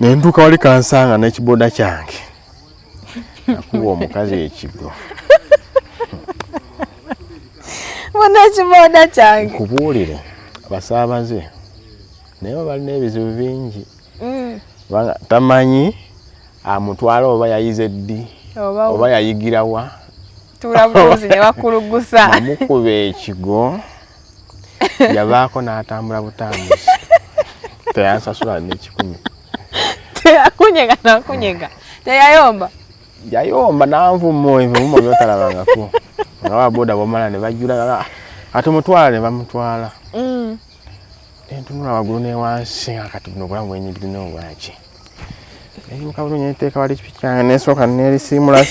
Nenduka wali kansanga n'ekiboda kyange. Nakuwa omukazi ekigo. Mwana ekiboda kyange. Kubuulire abasaabaze naye balina ebizibu bingi. Tamanyi amutwala oba yayize ddi oba yayigirawa. Tulabuzi ne bakulugusa. Amukuba ekigo yavaako n'atambula butambuzi. Teyansasula n'ekikumi. Akunyega nakunyega. Teyayomba. Yayomba nanvumo evumo byotalabangako. Nga boda bomala ne bajjula ate mutwale bamutwala. Entunula wagulu ne wansi akati buno bulamu bwenyigiri n'obwaki. Eyimuka bulungi nteeka wali kyange nesooka nerisimula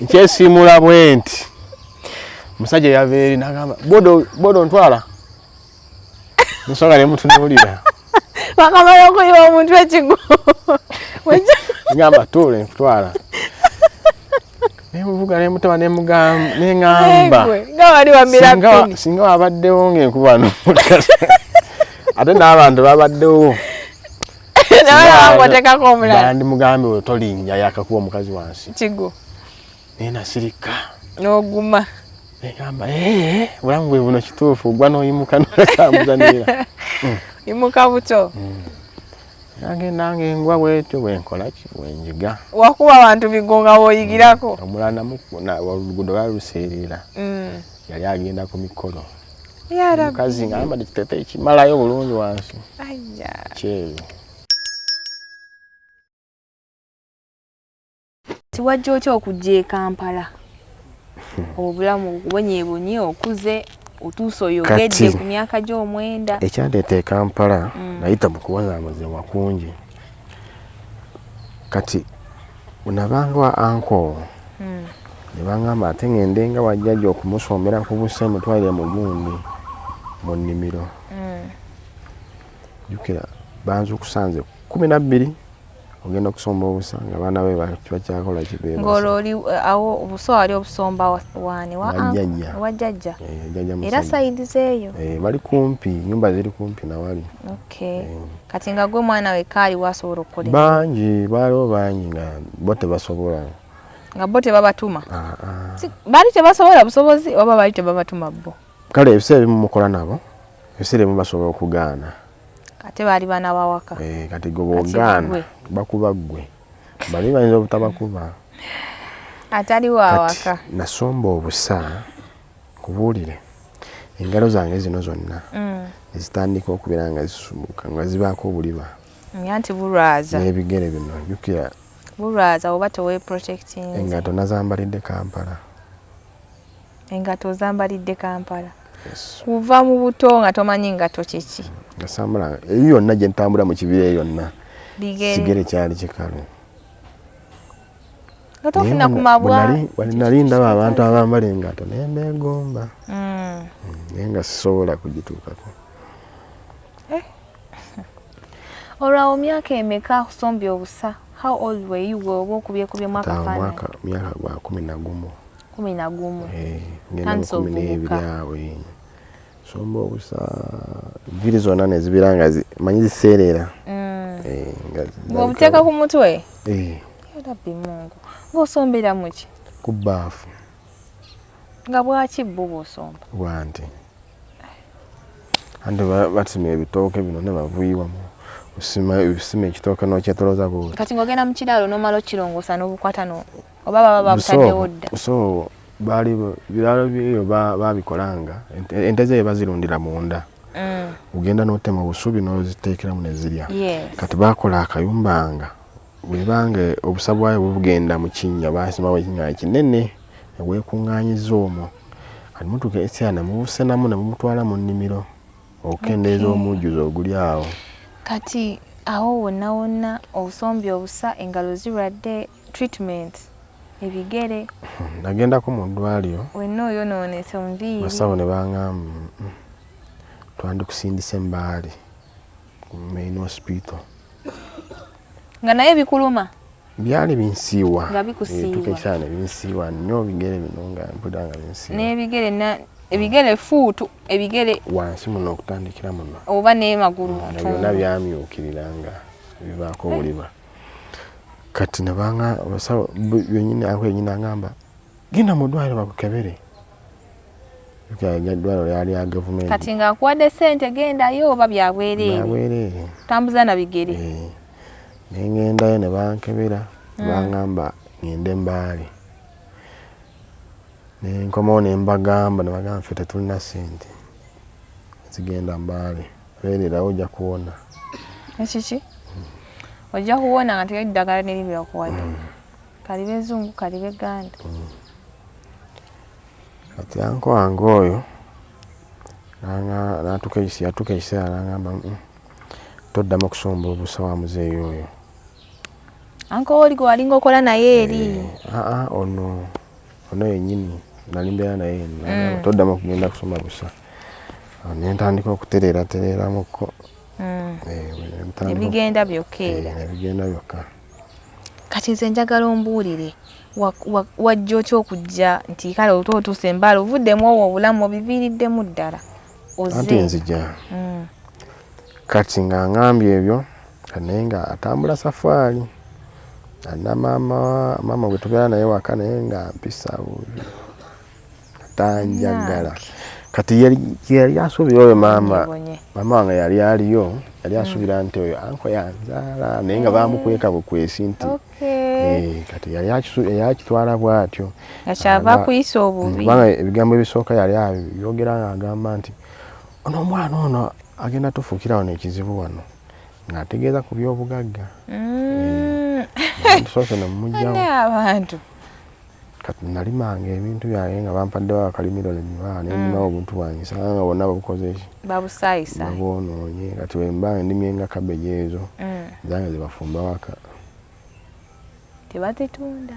nkyesiimula bwenti. Musajja yava eri n'agamba bodo ntwala. Nsooka ne mutunuulira. Wakamala okuyiwa omuntu ekigo. Ngamba tuule ntwala. Nemuvuga nemutaba neŋŋamba. Nga wali wamira pini. Singa wabaddewo ng'enkuba n'omutala. Ate n'abantu babaddewo. Nabatekako omulala. Bandi mugambe oyo tolinnya yakakuba omukazi wansi. Kigo. Nasirika. N'oguma. Negamba bulamu bwe buno kituufu gwa n'oyimuka n'otambuza. Imuka buto. Nange ngwa bwetyo bwenkola ki bwenjiga. Wakuba abantu bigonga woyigirako. Omulana mukuna oluguudo lwaluseerera. Yali agenda ku mikolo. Omukazi ngamba kitete ekimalayo bulungi wansi. Kyeru. Tiwajja otya okujja e Kampala? Obulamu bubonyeebonye okuze otuuso oyogedde ku myaka gy'omwenda. Ekyandeeta e Kampala nayita mu kuwazaamuza kungi. Kati unabanga wa anko ne bangamba ate ngende nga wajjajja okumusomera ku busa mutwalire mu gundi mu nnimiro. Jukira banza okusanze 12 ogenda okusomba obusa nga abaana be bakyakola kibeera. Ng'ololi awo obuso wali obusomba waani wajjajja. Era sayidi zeeyo. Bali kumpi, nyumba ziri kumpi na wali. Kati nga gwe mwana we kaali wasobola okukola. Bangi baaliwo bangi nga bo tebasobola. Nga bo tebabatuma. Baali tebasobola busobozi oba baali tebabatuma bo. Kale ebiseera ebimu mukola nabo, ebiseera ebimu basobola okugaana. Ate baali bana bawaka. Kati gobogaana bakuba ggwe. Bali bayinza obutabakuba. Atali wawaka. Nasomba obusa kubuulire. Engalo zange zino zonna. Zitandika okubeera nga zisumuka nga zibaako obuliba. Nti bulwaza. N'ebigere bino jukira. Bulwaza oba towe protecting. Engato nazambalidde Kampala. Engato zambalidde Kampala. Kuva mu buto nga tomanyi ngato kiki. Gasambala eyo yonna gye ntambula mu kibira yonna. Sigere kyali kikalu. Gatofuna ku mabwa. Nali ndaba abantu abambala engato naye mbeegomba. Naye nga sisobola kugituukako. Olwawo myaka emeka kusombye obusa? How old were you oba okubyekubye mwaka fana? Myaka gwa 11. 11. Ngenda mu 12 awe. Somba obusa viri zonna ne zibiranga manyi ziseerera. Ng'obuteeka ku mutwe? Rabbi Mungu. Ng'osombera mu ki? Ku bbaafu. Nga bwaki bo bw'osomba? Bwanti. Andi batusima ebitooke bino ne bavuyiwamu. Osima ekitooke n'okyetolooza bwoti. Kati ng'ogenda mu kiraalo n'omala okirongoosa n'obukwata oba baba babutaddewo dda? So baali biraalo byeyo babikolanga ente ze bazirundira munda. Ugenda n'otema obusubi n'oziteekeramu ne zirya. Kati bakola akayumba nga bwebanga obusa bwayo bugenda mu kinnya baasimawo ekinnya kinene ne bwekuŋŋaanyiza omwo. Kati mutuuka ekyana mubusenamu ne mumutwala mu nnimiro okendeeza omujjuzo oguli awo. Kati awo wonna wonna obusombye obusa engalo zirwadde treatment ebigere. Nagendako mu ddwaliro. Wenna oyonoonese enviiri. Basawo ne baŋŋamba twandikusindisa embaali ku main hospital. Nga naye bikuluma? Byali binsiiwa. Nga bikusiiwa. Tukekyane binsiiwa nnyo bigere bino nga mpulira nga binsiiwa. Ebigere fuutu, ebigere wansi muno okutandikira muno. Oba n'emagulu. Byonna byamyukiriranga. bivaako obuliba kati nebanga abasawo yenyini yenyini angamba genda mu ddwaliro bakukebere eddwaliro lyali ya gavumenti kati ng'akuwadde ssente gendayo oba byabwereere tambuza na bigere nengendayo ne bankebera bangamba ngende Mbaale nenkomawo ne mbagamba ne bagamba ffe tetulina ssente zigenda Mbaale beererawo ojja kuwona ekiki ojja kuwona nga teri ddagala neri byakuwadde kalibe Zungu kalibe Ganda kati anko wange oyo yatuuka ekiseera n'agamba toddamu okusomba obusa wa muzeeyi oyo anko oli gwe walinga okola naye eri ono yennyini nali mbeera naye toddamu okugenda kusoma busa nentandika okutereeratereeramukko nebigenda byokka era nebigenda byokka kati nze njagala ombuulire wajja otya okujja nti kale otuuse Embaale ovuddemu obwo obulamu obiviiriddemu ddala anti nzija kati nga ngambye ebyo naye nga atambula safaari alina maama gwe tubeera naye waka naye nga mpisa bubi atanjagala kati yali asuubira oyo maama wange yali aliyo yali asuubira nti oyo anko yanzaala naye nga bamukweka bukwesi nti kati yali akitwala bw'atyo akyava kuyisa obubi kubanga ebigambo ebisooka yali abyogera ng'agamba nti ono omwana ono agenda tufuukira wano ekizibu wano ng'ategeeza ku by'obugagga tusoose nemumugyawo abantu kati nalimanga ebintu byange nga bampaddewo akalimiro nendimawo obuntu bwange sanga nga bonna babukoze babusaayisa babwonoonye kati wembanga ndimye nga kabeji ezo zange zebafumba waka tebazitunda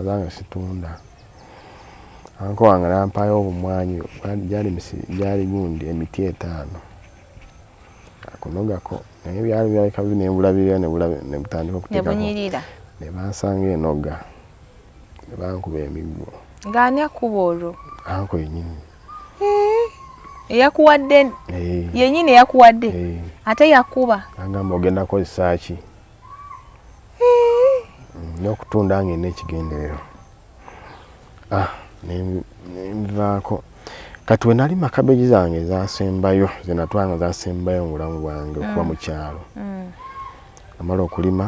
zange situunda anko wange nampayo obumwanyi gyali gundi emiti 5 akunogako naye byali byaleka nebulabirira nebutandika okuteekako nebansanga enoga nebankuba emiggo ng'ani akuba olwo anko yennyini eyakuwadde yennyini eyakuwadde ate yakuba agamba ogenda kukozesa ki n'okutunda ng'ena ekigenderero nenvaako kati we nalima kabeji zange zasembayo zenatwanga zasembayo mu bulamu bwange okuba mu kyalo amala okulima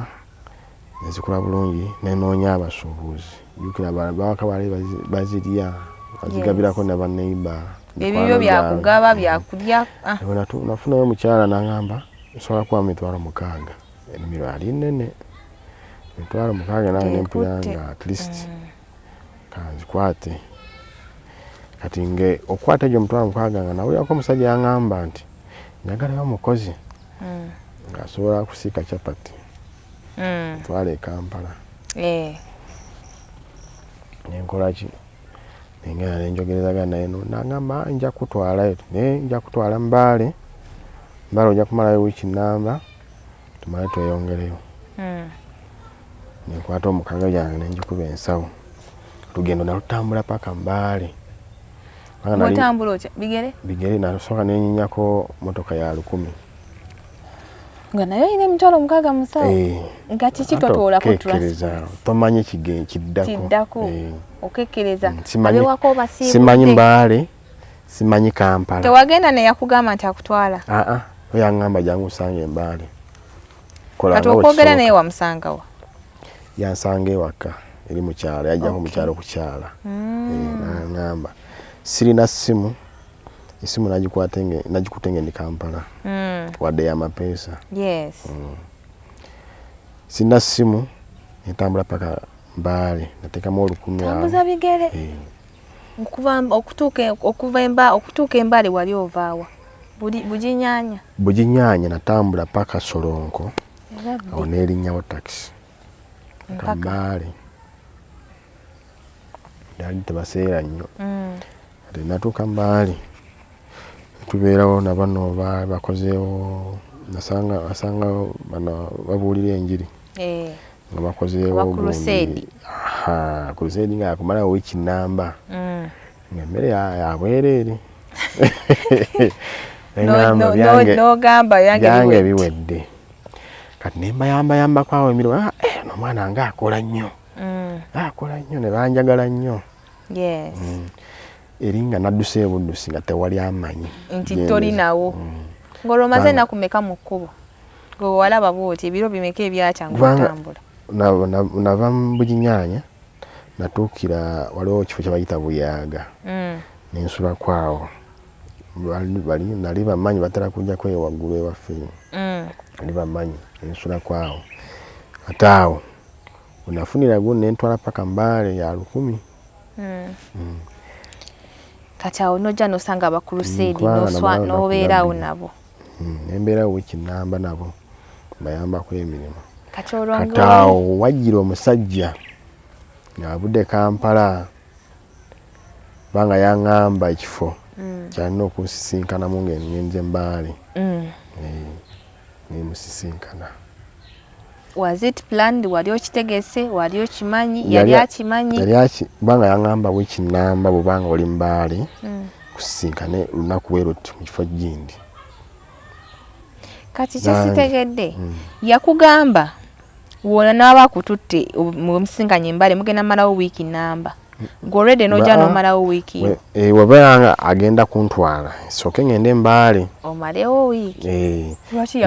nezikula bulungi nenoonya abasuubuzi jukira bawaka bali bazirya bazigabirako ne banneiba ebibyo byakugaba byakulya nafunayo mukyala n'agamba nsobola kuba mitwalo 6 ennimiro ali nnene mitwalo 6 nange nempulanga at least kanzikwate kati nge okwata egyo mutwalo 6 nga nawulirako omusajja yaŋŋamba nti njagalayo omukozi ng'asobola kusiika capati twala e Kampala nenkolaki nengenda nenjogerezagana naye n'agamba nja kutwalayo naye nja kutwala Mbaale ojja kumalayo wiiki nnamba tumale tweyongereyo nenkwata omukaga gyange nenjikuba ensawo lugendo nalutambula paka Mbaale otambula otya bigere nasooka nenyinyako motoka ya 10 nga nayo ine emitwalo 6 musawo nga kiki totoolako transport tomanyi kiddako okekkereza abewako basiibu simanyi Mbaale simanyi Kampala tewagenda neyakugamba nti akutwala we yaŋŋamba jangu usange Mbaale kati okwogera naye wamusangawa yansanga ewaka eri mu kyalo yajjako mu kyalo kukyala naŋŋamba sirina ssimu esimu nagikutenge ndi Kampala wadde y'amapeesa sirina ssimu nentambula paka Mbaale nateekamu 10 tambuza bigere okutuuka Embaale wali ovaawa Buginyaanya natambula paka Solonko awo neerinnyawo takisi Mbaale yali tebaseera nnyo ate natuuka Mbaale tubeerawo na bano bakozeewo nasanga bano babuulira enjiri nga bakozeewo kuruseedi nga yakumalawo wiiki nnamba ng'emmere yabwereere n'ogamba byange biwedde kati ne mbayamba kwawo emirimu n'omwana nga akola nnyo akola nnyo ne banjagala nnyo eri nga nadduse ebuddusi nga tewali amanyi nti toli nawo ng'olwomaze ennaku mmeka mu kkubo gwe walaba bw'oti ebiro bimeka ebyakyangu okutambula nava mu Buginyaanya natuukira waliwo ekifo kye bayita Buyaga nensula kwawo nali bamanyi batera kujja kweyo waggulu ewaffe nali bamanyi nensula kwawo ate awo unafunira guno nentwala paka Mbale ya 1000 kati awo nojja nosanga abakulusedi n'obeerawo nabo nembeerawo wekinamba nabo bayambako emirimu kati awo wajjira omusajja ng'avudde Kampala banga yaŋŋamba ekifo kyalina okunsisinkanamu ng'engenze Mbale nemusisinkana. Was it planned? Wali okitegese? Wali okimanyi? Yali akimanyi? Banga yaŋŋamba wekinamba bw'obanga oli Mbale kusisinkane lunaku weeruti mu kifo gindi. Kati kyesitegedde yakugamba wona n'abakututte mu musisinkanye Mbale mugenda malawo wiiki namba gorede nojja nomalawo wiiki wabanga agenda kuntwala soke ngende Mbale omalewo wiiki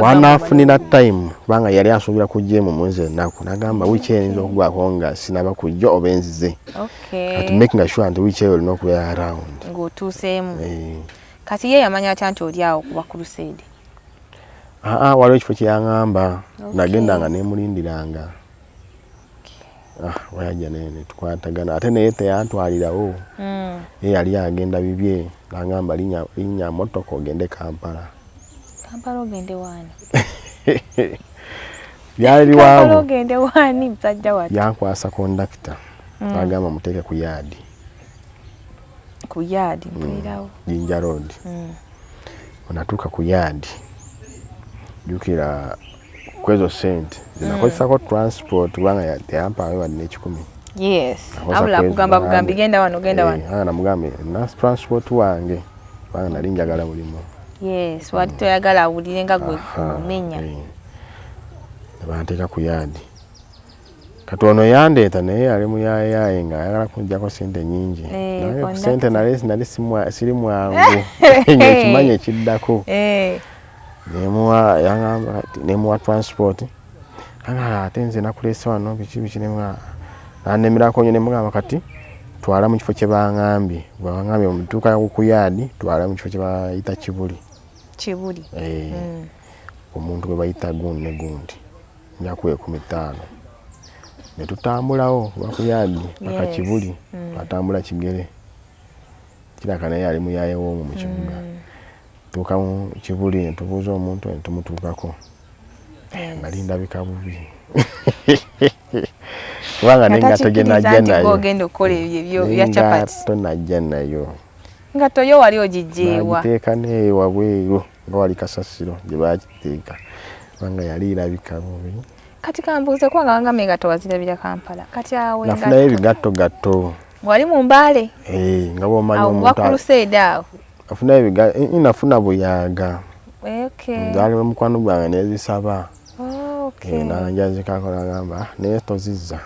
wanafunira time banga yali asuubira kujja mu mwezi ennaku nagamba wiiki eyinza okugwako nga sinaba kujja oba enzize kati making sure nti wiiki eyo olina okubeera around ng'otuuseemu kati ye yamanya atya nti oli awo kuba crusade waliwo ekifo kye yaŋŋamba nagendanga nemulindiranga wayajja ne tukwatagana ate naye teyantwalirawo ye yali agenda bibye nagamba linnya motoka ogende Kampala ogende waani byali waawo ogende waani musajja wati yankwasa kondakita nagamba muteeke ku yaadi mpulirawo Jinja Road onatuuka ku yaadi jukira kwezo sente zinakozesako transport kubanga teyampawe wadde n'ekikumi abula kugamba bugambi genda wano namugambe transport wange kubanga nali njagala mulimu wali toyagala awulire nga gwe omenya nebanteeka ku yaadi kati ono yandeeta naye ali muyayaye nga ayagala kunjjako sente nyingi naye sente nali siri mwangu ekimanyi ekiddako nemuwa transport ate nze nakuleese wano biki nanemerako nyo nemugamba kati twala mu kifo kye baŋŋambye bwebaŋŋambye mutuuka ku yaadi twala mu kifo kye bayita Kibuli omuntu gwe bayita gundi ne gundi nja kuwa 15 ne tutambulawo kuba ku yaadi paka Kibuli twatambula kigere kiraka naye ali muyaye w'omwo mu kibuga tuuka mu Kibuli ne tubuuza omuntu ne tumutuukako nali ndabika bubi kubanga n'engato gye najja nayo ogenda okukola ebyo bya chapati najja nayo engato yo wali ogijjeewa nagiteeka neeyo wabweru nga wali kasasiro gye bagiteeka kubanga yali irabika bubi kati kambuuze kubanga wangamba engato wazirabira Kampala kati awo nafunayo ebigattogatto wali mu Mbale nga bw'omanyi omuntu crusade awo nafuna Buyaga nzali mukwano gwange nezisaba nanjazikako nagamba naye tozizza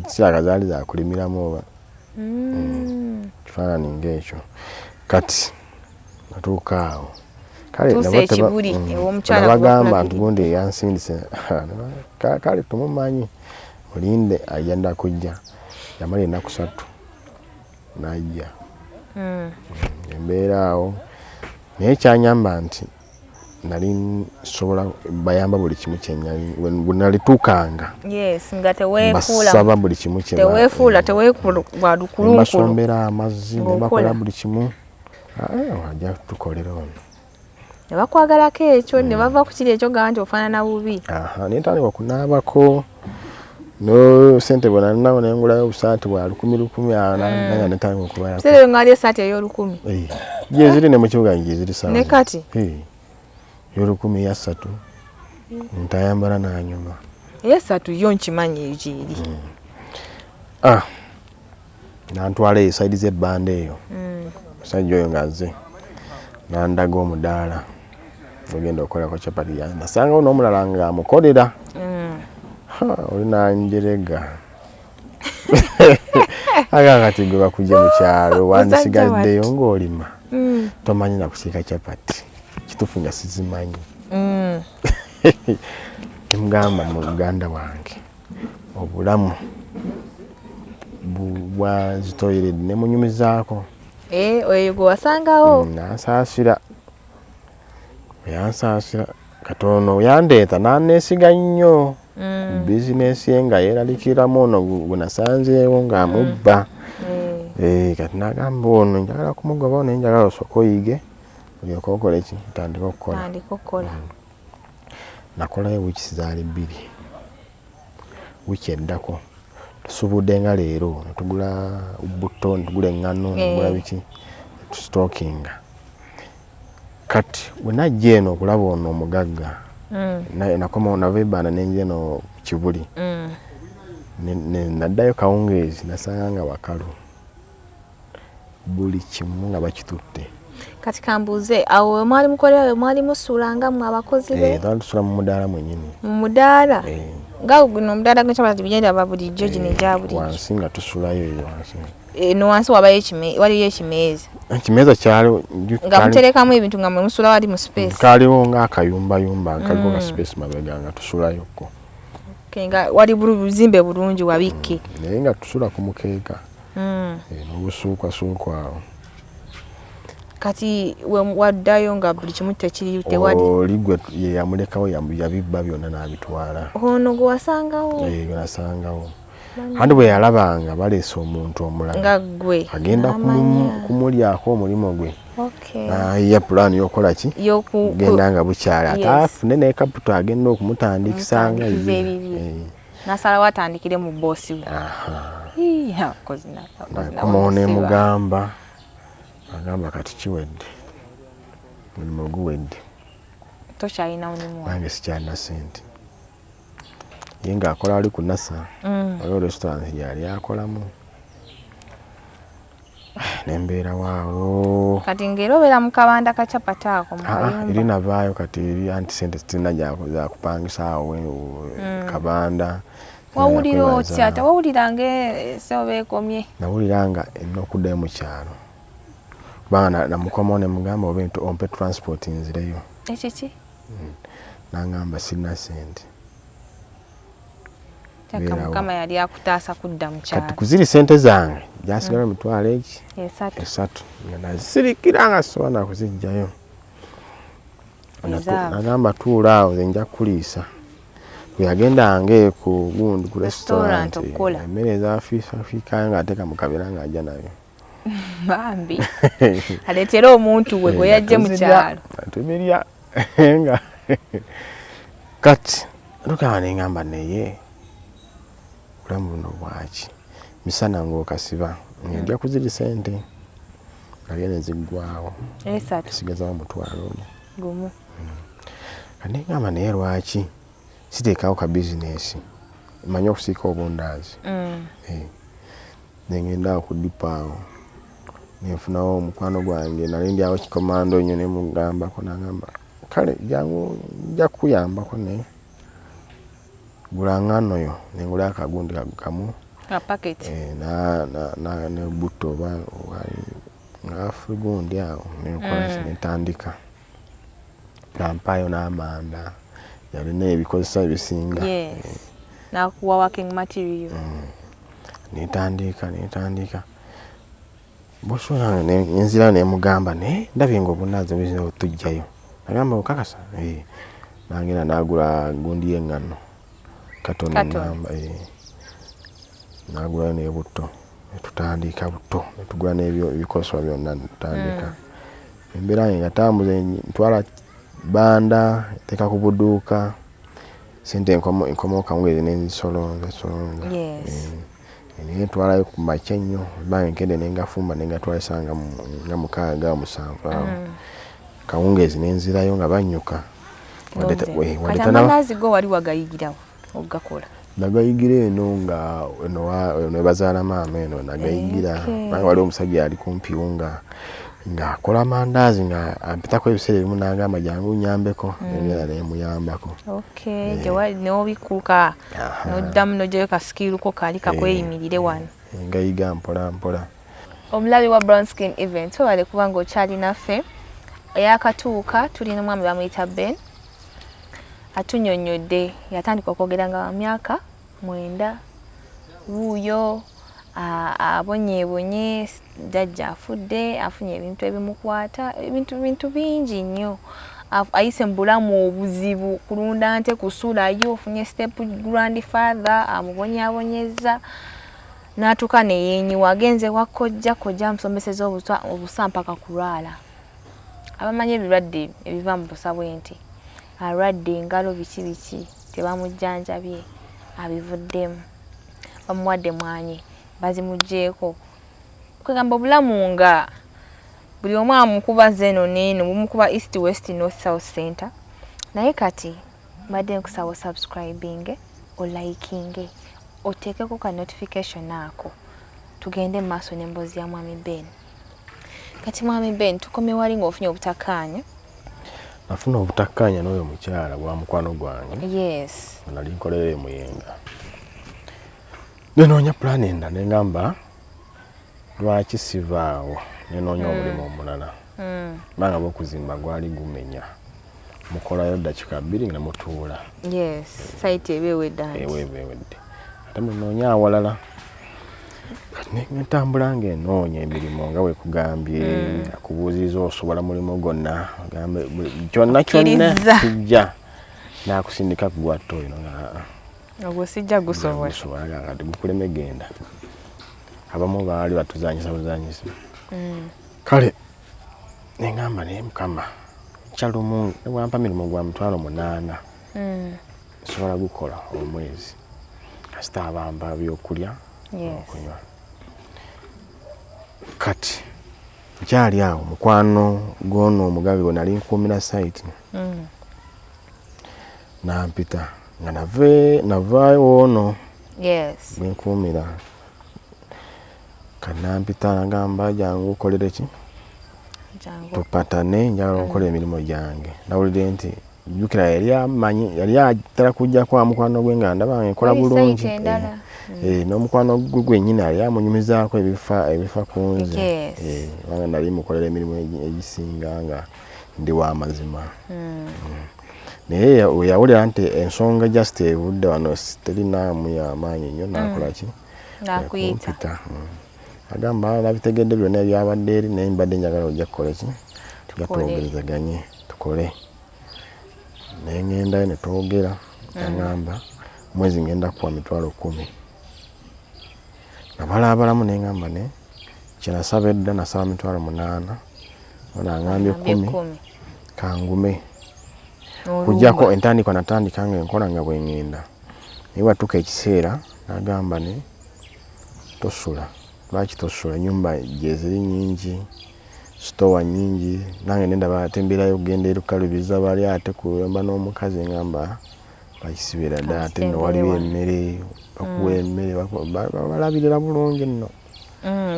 kisiraga zaali zakulimiramu oba kifaanani ng'ekyo kati natuuka awo bagamba nti gundi yansindise kale tumumanyi olinde agenda kujja yamala ennaku 3 najja embeera awo naye kyanyamba nti nali sobola bayamba buli kimu kyenyali bwenalituukanga nga basaba buli kimu basombera amazzi nebakola buli kimu wajja tukolera ono nebakwagalako ekyo ne bava ku kiri ekyo gamba nti ofaanana bubi nentandika okunaabako no sente bwe nalinawo nengulayo obusaati bwa 10,000 nanga netandika okubayako sere ngali esaati eyo1000 gye ziri ne mu kibuga gye ziri sawa ne kati yo10 ya 3 ntayambala nanyuma ya 3 yo nkimanyi ekiri nantwala esaidi z'ebbanda eyo musajja oyo nga nze nandaga omudaala ogenda okola ko chapati yange nasanga ono omulala nga amukolera olina njerega aga kati gwe bakuje mu kyalo wandisigaddeyo ng'olima tomanyi na kusiika chapati kitufu nga sizimanyi emugamba mu Uganda wange obulamu bwazitoyere ne munyumizaako oyo gwe wasangawo yansaasira katono yandeeta n'aneesiga nnyo bizinesi ye nga yeeralikiramu ono gwe nasanzeewo ng'amubba kati n'agamba ono njagala kumugoba ono njagala osooka oyige olyoke okole ki ntandika okukola nakolayo wiiki zaali 2 wiiki eddako tusubudde nga leero netugula butto netugula eŋŋano netugula biki tusitookinga kati bwe najja eno okulaba ono omugagga nakoma nava ebbanda nenja eno Kibuli naddayo kawungeezi nasanga nga wakalu buli kimu nga bakitutte kati kambuuze awo mwali mukolera mwali musuulanga mu abakozi be tusula mu mudaala mwennyini mu mudaala nga guno omudaala gw'ekyapati bigenda babulijjo gino egya bulijjo wansi nga tusulayo eyo wansi no wansi waliyo ekimeeza kyali nga muterekamu ebintu nga musula wali mu space kaliwo ng'akayumbayumba kaliko ka space mabega nga tusulayokko nga wali buzimbe bulungi wabikke naye nga tusula ku mukeeka n'obusuukwasuukwa awo kati waddayo nga buli kimu tekiri tewali oligwe yamulekawo yabibba byonna n'abitwala ono gwe wasangawo nasangawo andi bwe yalabanga baleese omuntu omulala nga gwe agenda kumulyako omulimu gwe ya pulaani y'okukola ki genda nga bukyala ate afune ne kaputo agenda okumutandikisanga nasalawo atandikire mu boosi we komawo nemugamba agamba kati kiwedde mulimu guwedde tokyalina mulimu nange sikyalina sente ye ng'akola ali ku NASA waliwo restaurant yali akolamu nembeera waawo kati ng'era obeera mu kabanda ka capati ako eri navaayo kati eri anti sente zitirina zakupangisa awo kabanda wawulira otya ate wawulira ng'esooba ekomye nawulira nga erina okuddayo mu kyalo kubanga namukomawo nemugamba oba ompe transport nzireyo ekiki nangamba sirina sente Mukama yali akutaasa kudda mu kyalo kati kuziri sente zange jasigala emitwalo egi 3 nga nazisirikira nga sobola kuzijjayo nagamba tuula awo ze nja kuliisa bwe yagendanga ku gundi ku restaurant emmere ezafiikayo ng'ateeka mu kabera ng'ajja nayo bambi aleetera omuntu we bwe yajje mu kyalo atubirya nga kati lukaba nengamba neye obulamu buno bwaki misana ng'okasiba ng'endya kuziri sente nalye neziggwawo esigazawo omutwalo gumu kati nengamba naye lwaki siteekawo ka bizinesi manye okusiika obundaazi nengenda awo ku dipaawo nenfunawo omukwano gwange nali ndyawo kikomando nnyo nemugambako nagamba kale jangu nja kuyambako naye gula ngano yo nengula akagundi kamu ne butto oba ngaafu gundi awo nekola netandika nampayo n'amanda yalina ebikozesa ebisinga nakuwa working material netandika boso yange nenzira nemugamba ne ndabye nga obunaazi bwizina tujjayo nagamba okakasa nangenda nagula gundi y'eŋŋano katono namba nagula n'ebutto netutandika butto netugula n'ebyo ebikoresebwa byonna netutandika embeera yange nga tambuze ntwala banda teeka ku budduuka sente enkomo kawungeezi nenzisolonza naye ntwalayo ku makya nnyo bange nkende nengafumba nengatwalisa nga 6-7 awo kawungeezi nenzirayo nga banyuka amanaazi go wali wagayigirawo ogakola nagayigira eno nga eno ebazaala maama eno nagayigira kubanga waliwo omusajja yali kumpiwo nga ng'akola mandaazi nga ampitako ebiseera ebimu n'agamba jangu nyambeko engera nemuyambako. Okay, gyewali n'obikuka n'oddamu n'ogyayo kasikiruko kali kakweyimirire wano. Ngayiga mpola mpola. Omulabi wa Brown Skin Event wale kubanga okyali naffe eyakatuuka tulina omwami bamuyita Ben atunyonyodde yatandika okwogera nga myaka 9 wuuyo abonyeebonye jjajja afudde afunye ebintu ebimukwata ebintu bingi nnyo ayise mu bulamu obuzibu kulunda nte kusulayo ofunye step grandfather amubonyaabonyeza n'atuuka neyeenyiwa agenze wakojja amusomeseza obusa mpaka kulwala. Abamanyi ebirwadde ebiva mu busa bw'ente alwadde engalo biki tebamujjanjabye abivuddemu bamuwadde mwanye bazimugjeeko kwegamba obulamu nga buli omu amukuba zeno neeno bumukuba east west north south center naye kati mbadde nkusaba subscribing olikinge oteekeko ka notification ako tugende maaso n'emboozi ya mwami Ben. Kati mwami Ben tukomye wali ng'ofunye obutakkaanya. Nafuna obutakkaanya n'oyo mukyala bwa mukwano gwange. Yes. Nali nkolera Muyenga. Nenoonya plan enda nengamba lwaki sivaawo nenoonya omulimu omulala. Banga bw'okuzimba gwali gumenya. Mukolayo dakiika 2 nga mutuula. Yes. Site ebeewedde. Eweewedde. Ate munoonya awalala. Ntambula ng'enoonya emirimu nga bwe kugambye akubuuziza osobola mulimu gwonna gambe kyonna kijja n'akusindika kugwatta oyo ogwo sijja gusobola kati gukuleme genda abamu baali batuzanyisa buzanyisa kale nengamba naye Mukama kyalumu wampa mirimu gwa 8,000 nsobola gukola omwezi kasita abamba byokulya. Yes. Kati kyali awo mukwano gono omugabi we nali nkuumira site nampita nga navaayo ono. Yes. Bwenkuumira kanampita nagamba jangu ukolere ki tupatane njagala okukola emirimu gyange nawulire nti jjukira yali atera kujja kwa mukwano gwe nga ndaba nkola bulungi n'omukwano gwe gwennyini yali amunyumizaako ebifa ku nze banga nali mukolera emirimu egisinga nga ndi w'amazima. Naye yawulira nti ensonga just evudde wano terinaamu y'amaanyi nnyo nakola ki nakuyita agamba nabitegedde byonna ebyabadde eri naye mbadde njagala ojja kukola ki gatwogerezaganye tukole. Naye ngendayo ne twogera agamba mwezi ngenda kuwa 10,000 nabalabalamu nengamba ne kyenasaba edda nasaba 8,000 ona angambye 10 kangume kujjako entandikwa natandika nga enkola nga bwengenda naye watuuka ekiseera nagamba ne tosula. Lwaki tosula? Ennyumba gyeziri nyingi stowa nyingi nange nendaba ate embeerayo okugenda erukalubiza bali ate kuyomba n'omukazi ngamba bakisibira dda ate nno waliwo emmere okuwa emmere balabirira bulungi nno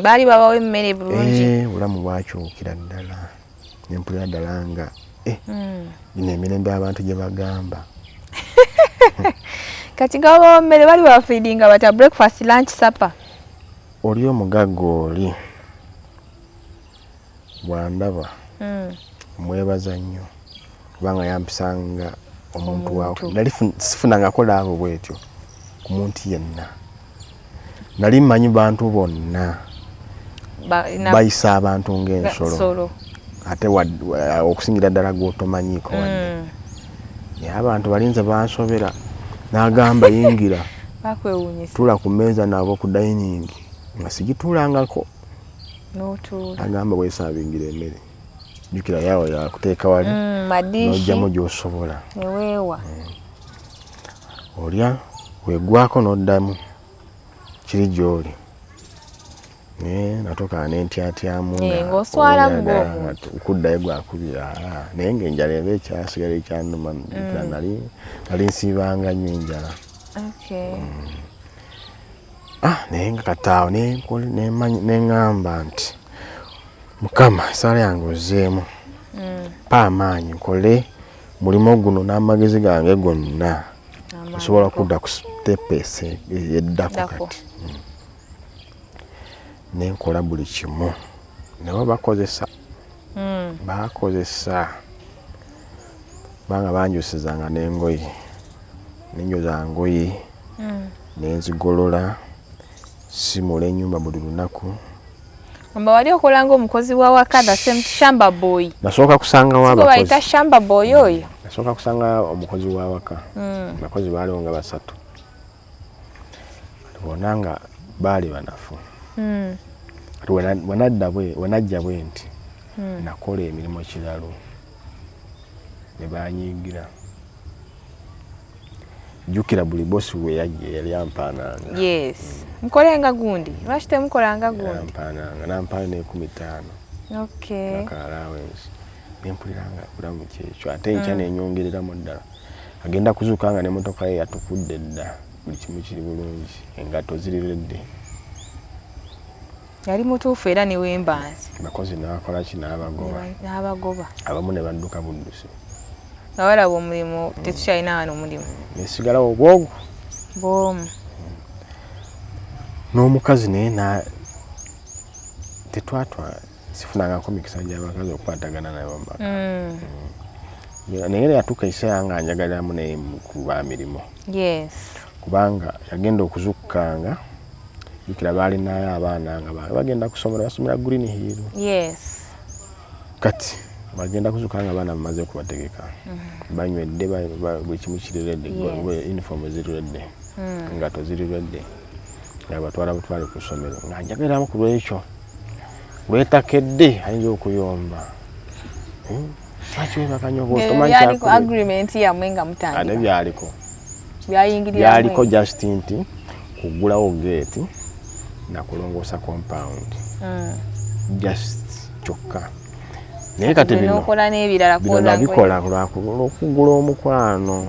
baali babawo emmere bulungi bulamu bwakyukira ddala nempulira ddala nga gino emirembe abantu gye bagamba kati nga babawo mmere bali bafeedinga bata breakfast lunch supper oli omugagga oli bwandaba mwebaza nnyo kubanga yampisanga omuntu wawe nali sifunangako laabo bwetyo ku muntu yenna nali mmanyi bantu bonna bayisa abantu ng'ensolo ate okusingira ddala gw'otomanyiiko wadde naye abantu balinze bansobera n'agamba yingira tuula ku mmeeza nabo ku dining nga sigituulangako agamba bwesaabingira emmere jjukira yawo yakuteeka wali n'ojjamu gy'osobola olya weggwako n'oddamu kiri gy'oli naye natuuka n'entyatyamu okuddayo gwakubira naye ng'enjala eba ekyasigala ekyannuma nali nsiibanga nnyo enjala naye nga kataawo neŋŋamba nti Mukama esaala yange ozzeemu pa amaanyi nkole mulimu guno n'amagezi gange gonna nsobola kudda ku stepeesi eddako kati nenkola buli kimu nabo bakozesa banga banjusizanga n'engoye nenjoza ngoye nenzigolola simula ennyumba buli lunaku. Mba wali okolanga omukozi wa wakada shamba boy. Nasooka kusanga wa abakozi. Waita shamba boy oyo. Nasooka kusanga omukozi wa waka. Abakozi baali nga basatu. Bonanga baali banafu. Wanajja bwe nti nakola emirimu kiralo ne banyiigira. Jukira buli bosi we yajje yali ampananga. Yes. Mkolenga gundi. Lwaki temukolanga gundi? Ampananga nampana ne 15. Okay. Allowance. Nempuliranga kulamu kyekyo ate nkya nenyongereramu ddala. Agenda kuzuukanga n'emmotoka ye yatukudde dda. Buli kimu kiri bulungi. Engatto ziri redde. Yali mutuufu era ne wembanzi. Bakozi n'akola ki n'abagoba. Abamu ne badduka buddusi. Nawalaba omulimu tetukyalina wano omulimu. Nesigalawo bwogu. Bwomu. N'omukazi naye sifunangako mikisa gy'abakazi okukwatagana naye omubaka. Naye yatuuka ekiseera nga njagaliramu naye ku lwa mirimu. Yes. Kubanga yagenda okuzukkanga jukira baalinayo abaana nga bagenda kusomera basomera Green Hill. Yes. Kati bagenda kuzukkanga abaana bamaze okubategeka. Banywedde buli kimu kiriredde uniform ziriredde. Engatto ziriredde. Abatwala butwale ku ssomero nga njagaliramu ku lwekyo lwetakedde ayinza okuyomba. Lwaki webakanyogo tomanyi kyaliko agreement yamwe nga mutangira. Ate byaliko. Byaliko just nti kugulawo gate na kulongoosa compound. Just kyokka. Naye kati bino nokola n'ebirala kola bikola okugula omukwano.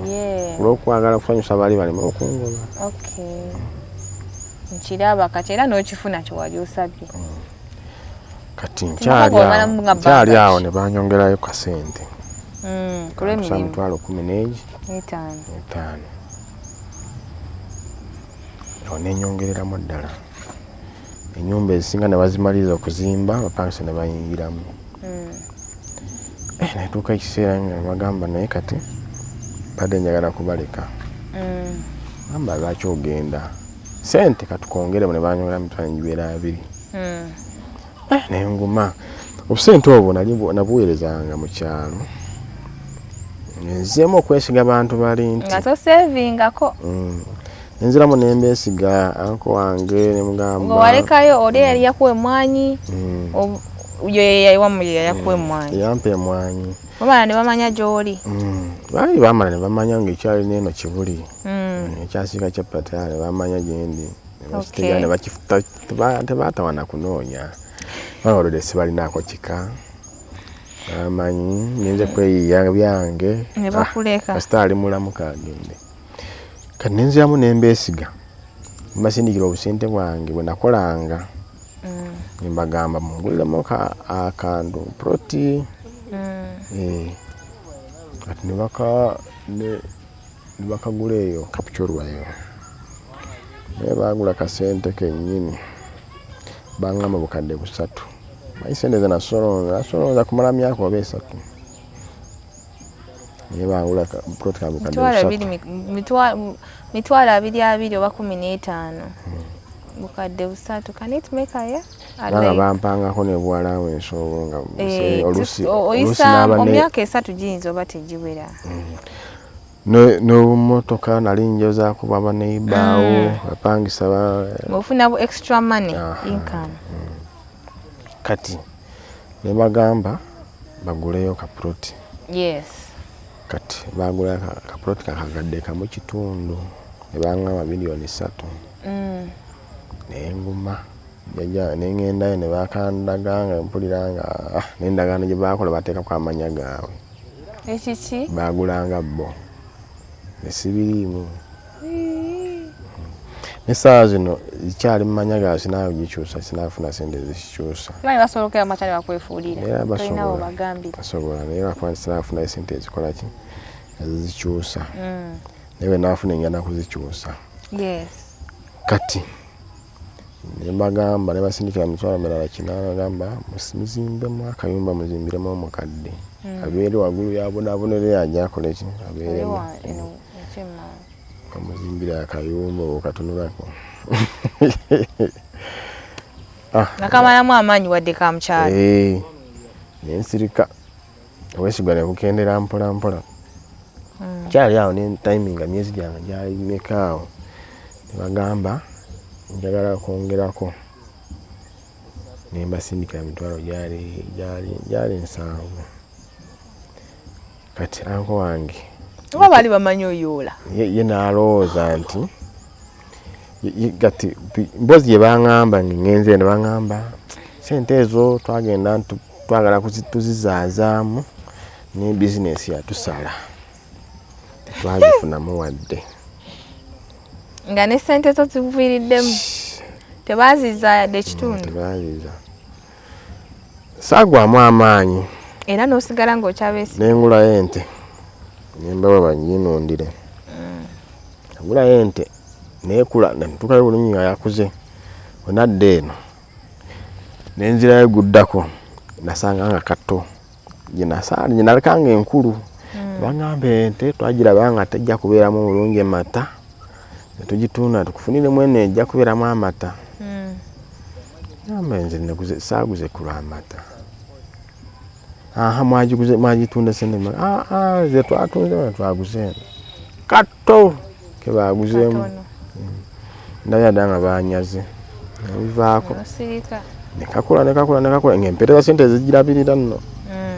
Olw'okwagala kufanyusa bali balema okungoba. Okay. Nkiraba kati era n'okifuna kye wali osabye. Kati nkyali awo ne banyongerayo kasente. Kule mirimu. Emitwalo 15. Nenyongereramu ddala. Ennyumba ezisinga ne bazimaliza okuzimba abapangisa ne bayingiramu. Netuuka ekiseera nga bagamba naye kati badde njagala kubaleka. Gamba lwaki ogenda? Sente katukongeremu ne banyongera mitwalo 200. Nenguma obusente obwo nabuweerezanga mu kyalo. Nzemu okwesiga abantu bali nti. Nga tosevingako. Nenziramu nembeesiga anko wange ne mugamba. Ngo walekayo ode yali yakuwa emmwanyi. Uyo yayiwamu yakuwa emmwanyi. Yampa emmwanyi. Bamala ne bamanya gy'oli. Baali bamala ne bamanya ng'ekyali n'eno Kibuli. Ekyasiika kya Patale bamanya gyendi. Ne bakifuta tebaatawana kunoonya. Olwo sibalinaako kika. Amanyi ngenze kweyiya byange. Ne bakuleka. Kasita ali mulamu kagende. Kati nenziramu nembeesiga. Mbasindikira obusente bwange bwe nakolanga. Mbagamba munguliremu akantu proti. Kati ne bakagula eyo kapucyorwayo. Naye baagula kasente kennyini. Bangamba bukadde 3. Bayisendeza nasolonza kumala myaka oba 3. Naye bangula proti ka bukadde 3. Mitwalo 20 oba 15. Bukadde 3. Can it make a year? Banga bampangako ne bwalawo ensobo nga olusi omyaka 3 giyinza oba tegiwera. N'obumotoka nali njoza kuba baneibawo bapangisa ofuna extra money income. Kati ne bagamba baguleyo kaproti. Yes. Kati bagula kaproti kakagadde kamu kitundu ne bangamba miliyoni 3. Nenguma nengendayo ne bakandaganga mpuliranga n'endagaano gye bakola bateekako amanya gaabwe. Ekiki? Bagulanga bo. Nesibirimu. N'essaawa zino ikyali mumanya ga sinayo gikyusa sinafuna sente zikyusa bali basolokera matale bakwefuulira era basobola bagambira basobola naye bakwani sinafuna sente ezikola ki zikyusa naye nafuna engenda kuzikyusa yes kati nembagamba nebasindikira mitwalo mirala kinaana gamba muzimbemu akayumba muzimbiremu omukadde abeere waggulu yabonabonere yajakole eki abeeremu bamuzimbira akayumba okatunulako nakamalamu amaanyi wadde ka mukyalo nensirika owesigwa nekukendera mpola mpola kyali awo ne timinga myezi gyange gyali mekaawo nebagamba njagala kwongerako nembasindikira mitwalo gyali 7 kati anko wange oba bali bamanyi oyoola ye nalowooza nti kati mbozi gye baŋŋamba ngenze ne baŋŋamba sente ezo twagenda twagala tuzizaazaamu ne bizinesi yatusala twazifunamu wadde nga ne sente zo ziviiriddemu tebaziza yadde ekitundu tebaziza saagwamu amaanyi era n'osigala ng'okyabeesi nengulayo ente nembawa banginondire ngulayo ente nekula netukayo bulungi nga yakuze onadde eno nenzirayo guddako nasanga nga katto ginalekanga enkulu bagamba ente twagiraba nga tejja kubeeramu bulungi emata netugitunda tukufuniremu eno ejja kubeeramu amata gamba nze saaguze kulwa amata mwagitunda sente ze twatunze twaguze katto kebaguzeemu ndabya nga banyaze nebivaako nekakula ng'empeereza sente ezigirabirira nno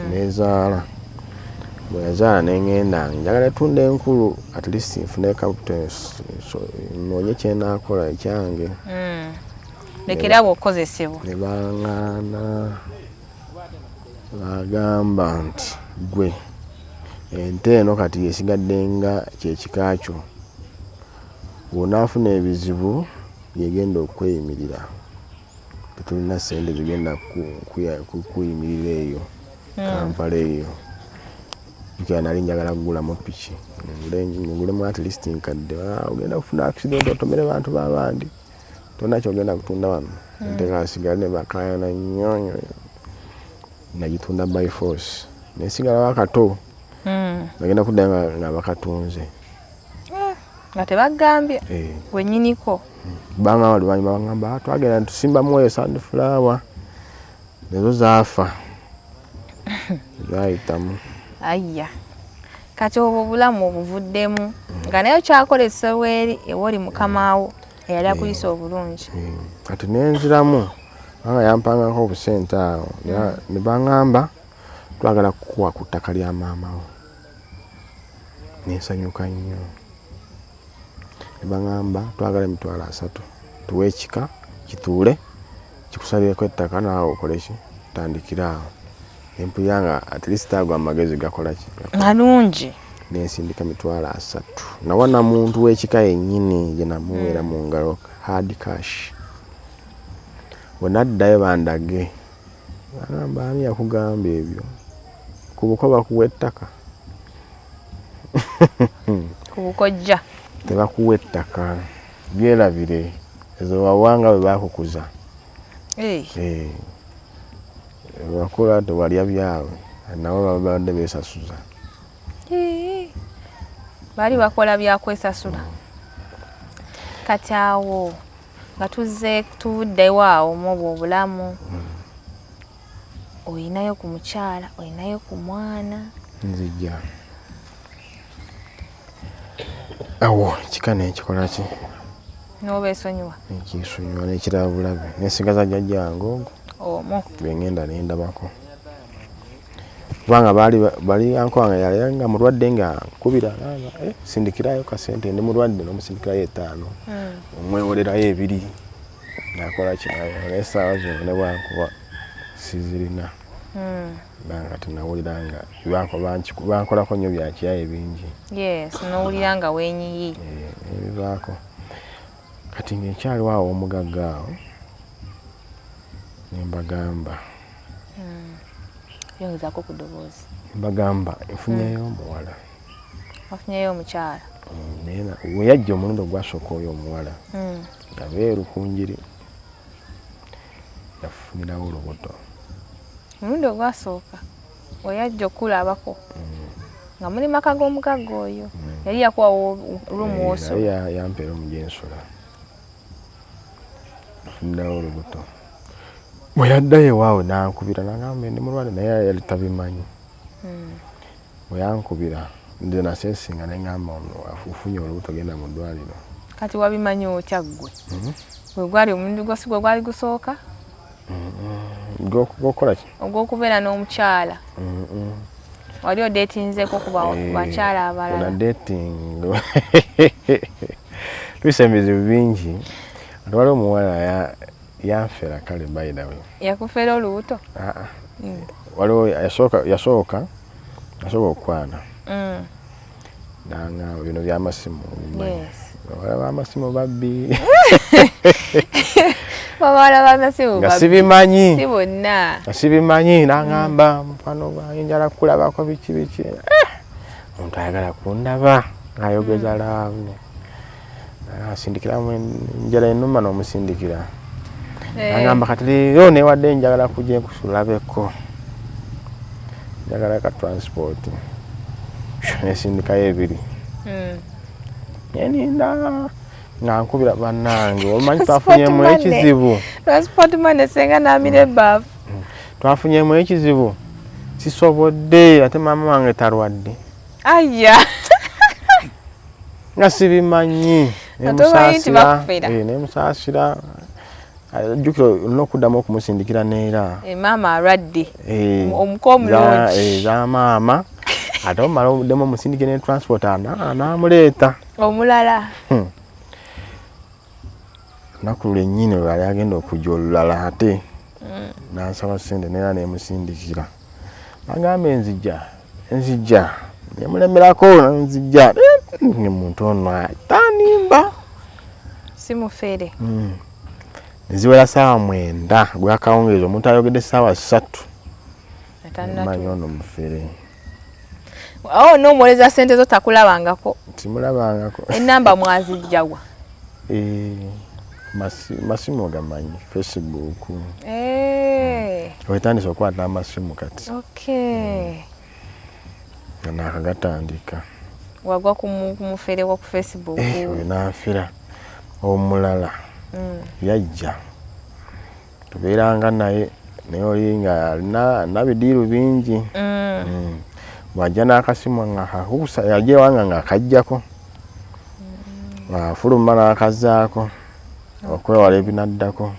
nezaala bwe yazaala nengenda njagala tunda enkulu at least nfune capital noonye kyenaakola ekyange lekera bw'okozesebwa ne baŋŋaana bagamba nti gwe ente eno kati yesigadde nga kyekikakyo bw'onaafuna ebizibu byegenda okweyimirira tetulina sente zigenda kuyimirira eyo kampala eyo kya nali njagala kugulamu piki ngulemu at least nkadde ogenda kufuna accident otomere bantu babandi tona kyogenda kutunda wano ente kasigala ne bakayana nyonyo nagitunda by force nesigala wakato bagenda kudda nga bakatunze nga tebagambye gwennyiniko banga waliwanyi bagamba twagenda tusimbamu eyo sunflower nezo zaafa zayitamu ayya kati obwo obulamu obuvuddemu nga naye kyakolesa eri ewoli mukamaawo eyali akuyisa obulungi kati nenziramu anga yampangako obusente awo ne baŋŋamba twagala kukuwa ku ttaka lya maamawo nensanyuka nnyo ne baŋŋamba twagala emitwalo 3 tuwe ekika kituule kikusalireko ettaka naawe okoleki tandikira awo empuyanga at least agwa amagezi gakolaki malungi nensindika mitwalo 3 nawana muntu w'ekika yennyini gye namuweera mu ngalo hard cash bwenaddayo bandage bagamba ani yakugamba ebyo kubuko bakuwa ettaka kubukojja tebakuwa ettaka byerabire ezo wawanga bwe bakukuza bakula tewalya byawe nabo babadde beesasuza bali bakola byakwesasula kati awo nga tuvuddeyo awo mu obwo obulamu olinayo ku mukyala olinayo ku mwana nzija awo kika nekikola ki n'obeesonyiwa nekisonyiwa nekiraba bulabe nesigaza jjajja wange ogwo omwo bengenda nendabako kubanga bali anko wange yali nga mulwadde nga nkubira sindikirayo kasente ndi mulwadde n'omusindikirayo 5 omwewolerayo 2 nakola kinayo n'essaawa zino ne bwankuba sizirina banga tinawulira nga bankolako nnyo byakyaye bingi yes n'owulira nga weenyiyi ebivaako kati ng'ekyali waawo omugagga awo ne mbagamba yongezaako ku ddoboozi mbagamba nfunyeyo omuwala wafunyeyo omukyala naye we yajja omulundi ogwasooka oyo omuwala nga beeru ku njiri yafunirawo olubuto omulundi ogwasooka we yajja okulabako nga muli maka g'omugagga oyo yali yakuwawo olw'omuwoso yampeera omujensula afunirawo olubuto bwe yaddayo ewaawe nankubira nagamba ndi mulwadde naye yali tabimanyi bwe yankubira nze naseesinga neŋŋamba ofunye olubuto genda mu ddwaliro kati wabimanyi otya ggwe gwe gwali omulundi gwosi gwe gwali gusooka gokola ki ogw'okubeera n'omukyala wali odeetinzeeko ku bakyala abalala dating tuyisa ebizibu bingi ati waliwo omuwala yanfera kale by the way yakufera olubuto waliwo yasooka okukwana nanga bino by'amasimu bawala b'amasimu babbi bawala b'amasimu nga sibimanyi si bonna nga sibimanyi nangamba mufano gwange njala kulabako biki omuntu ayagala kundaba ng'ayogeza laavu asindikiramu enjala ennuma n'omusindikira nangamba kati leero newadde njagala kujja kusulabeko njagala ka transport nesindikayo ebiri neninda nga nkubira bannange omanyi twafunyemu ekizibu transport man senga namira ebbafu twafunyemu ekizibu sisobodde ate maama wange talwadde aya nga sibimanyi nemusaasira jjukira olina okuddamu okumusindikira neera maama alwadde omuko omulungi za maama ate omala obuddemu omusindikire ne transport anaamuleeta omulala olunaku lwennyini lwali agenda okujja olulala ate nansaba sente neera nemusindikira agamba enzijja nemulemerako nzijja muntu ono tanimba simufere neziwera saawa 9 gwakawungeezi omuntu ayogedde saawa 3 manyi ono mufere n'omuwoleza sente zo takulabangako timulabangako enamba mwazijjawa masimu gamanyi Facebook wetandise okukwata amasimu kati nakagatandika wagwa kumufere wa ku Facebook wenanfira omulala yajja tubeeranga naye oli nga alina bidiiru bingi wajja n'akasimu nga kakuusa yajja ewanga nga akajjako afuluma n'akazaako okwewala ebinaddako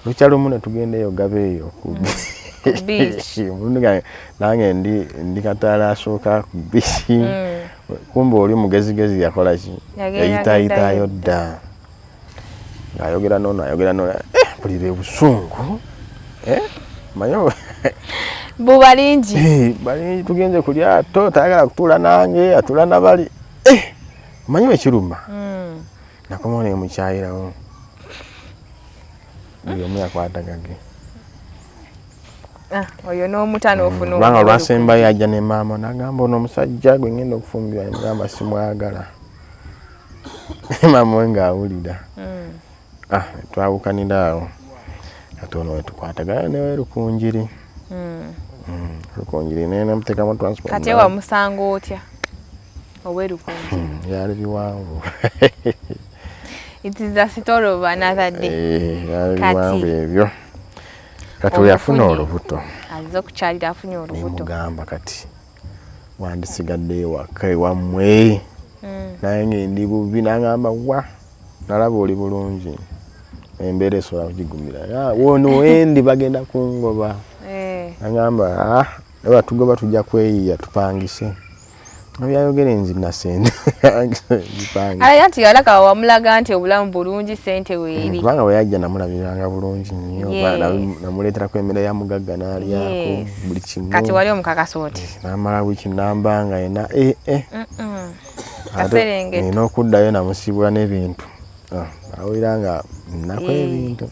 lukya lumu ne tugenda eyo gabeeyo ku nange ndi kataala asooka ku biisi kumbe oli mugezigezi yakola ki yayitaayitaayo dda ng'ayogera noono mpulira ebusungu manyi bubalingi tugenze ku lyato tayagala kutuula nange atuula nabali manyi wekiruma nakomawo nemukyayirawo buli omu yakwatagage oyo n'omutana ofuna kubanga olwasembayo yajja ne maama nagamba ono omusajja gwe ngenda okufumbirwa nemugamba simwagala maama we ng'awulira twawukanira awo ate ono wetukwatagana newe lukunjiri lukunjiri nenamuteekamu transport kati wamusanga otya owerukunjiri yali biwanvu it is a story of another day yali biwanvu ebyo kati yafuna olubuto aliza okukyalira afunye olubuto nemugamba kati wandisigadde ewaka ewammwe naye ngendi bubi nagamba wa nalaba oli bulungi embeera esobola kugigumira wono wendi bagenda kungoba nagamba nebatugoba tujja kweyiya tupangise byayogera enzina sente aya nti yalaka wamulaga nti obulamu bulungi sente weeri kubanga bwe yajja namulabiranga bulungi nnyo namuleeterako emmere ya mugagga n'alyako buli kimu kati wali omukakasa oti namala wiiki nambanga yena Kaserengeta nina okuddayo namusibula n'ebintu awulira nga nako ebintu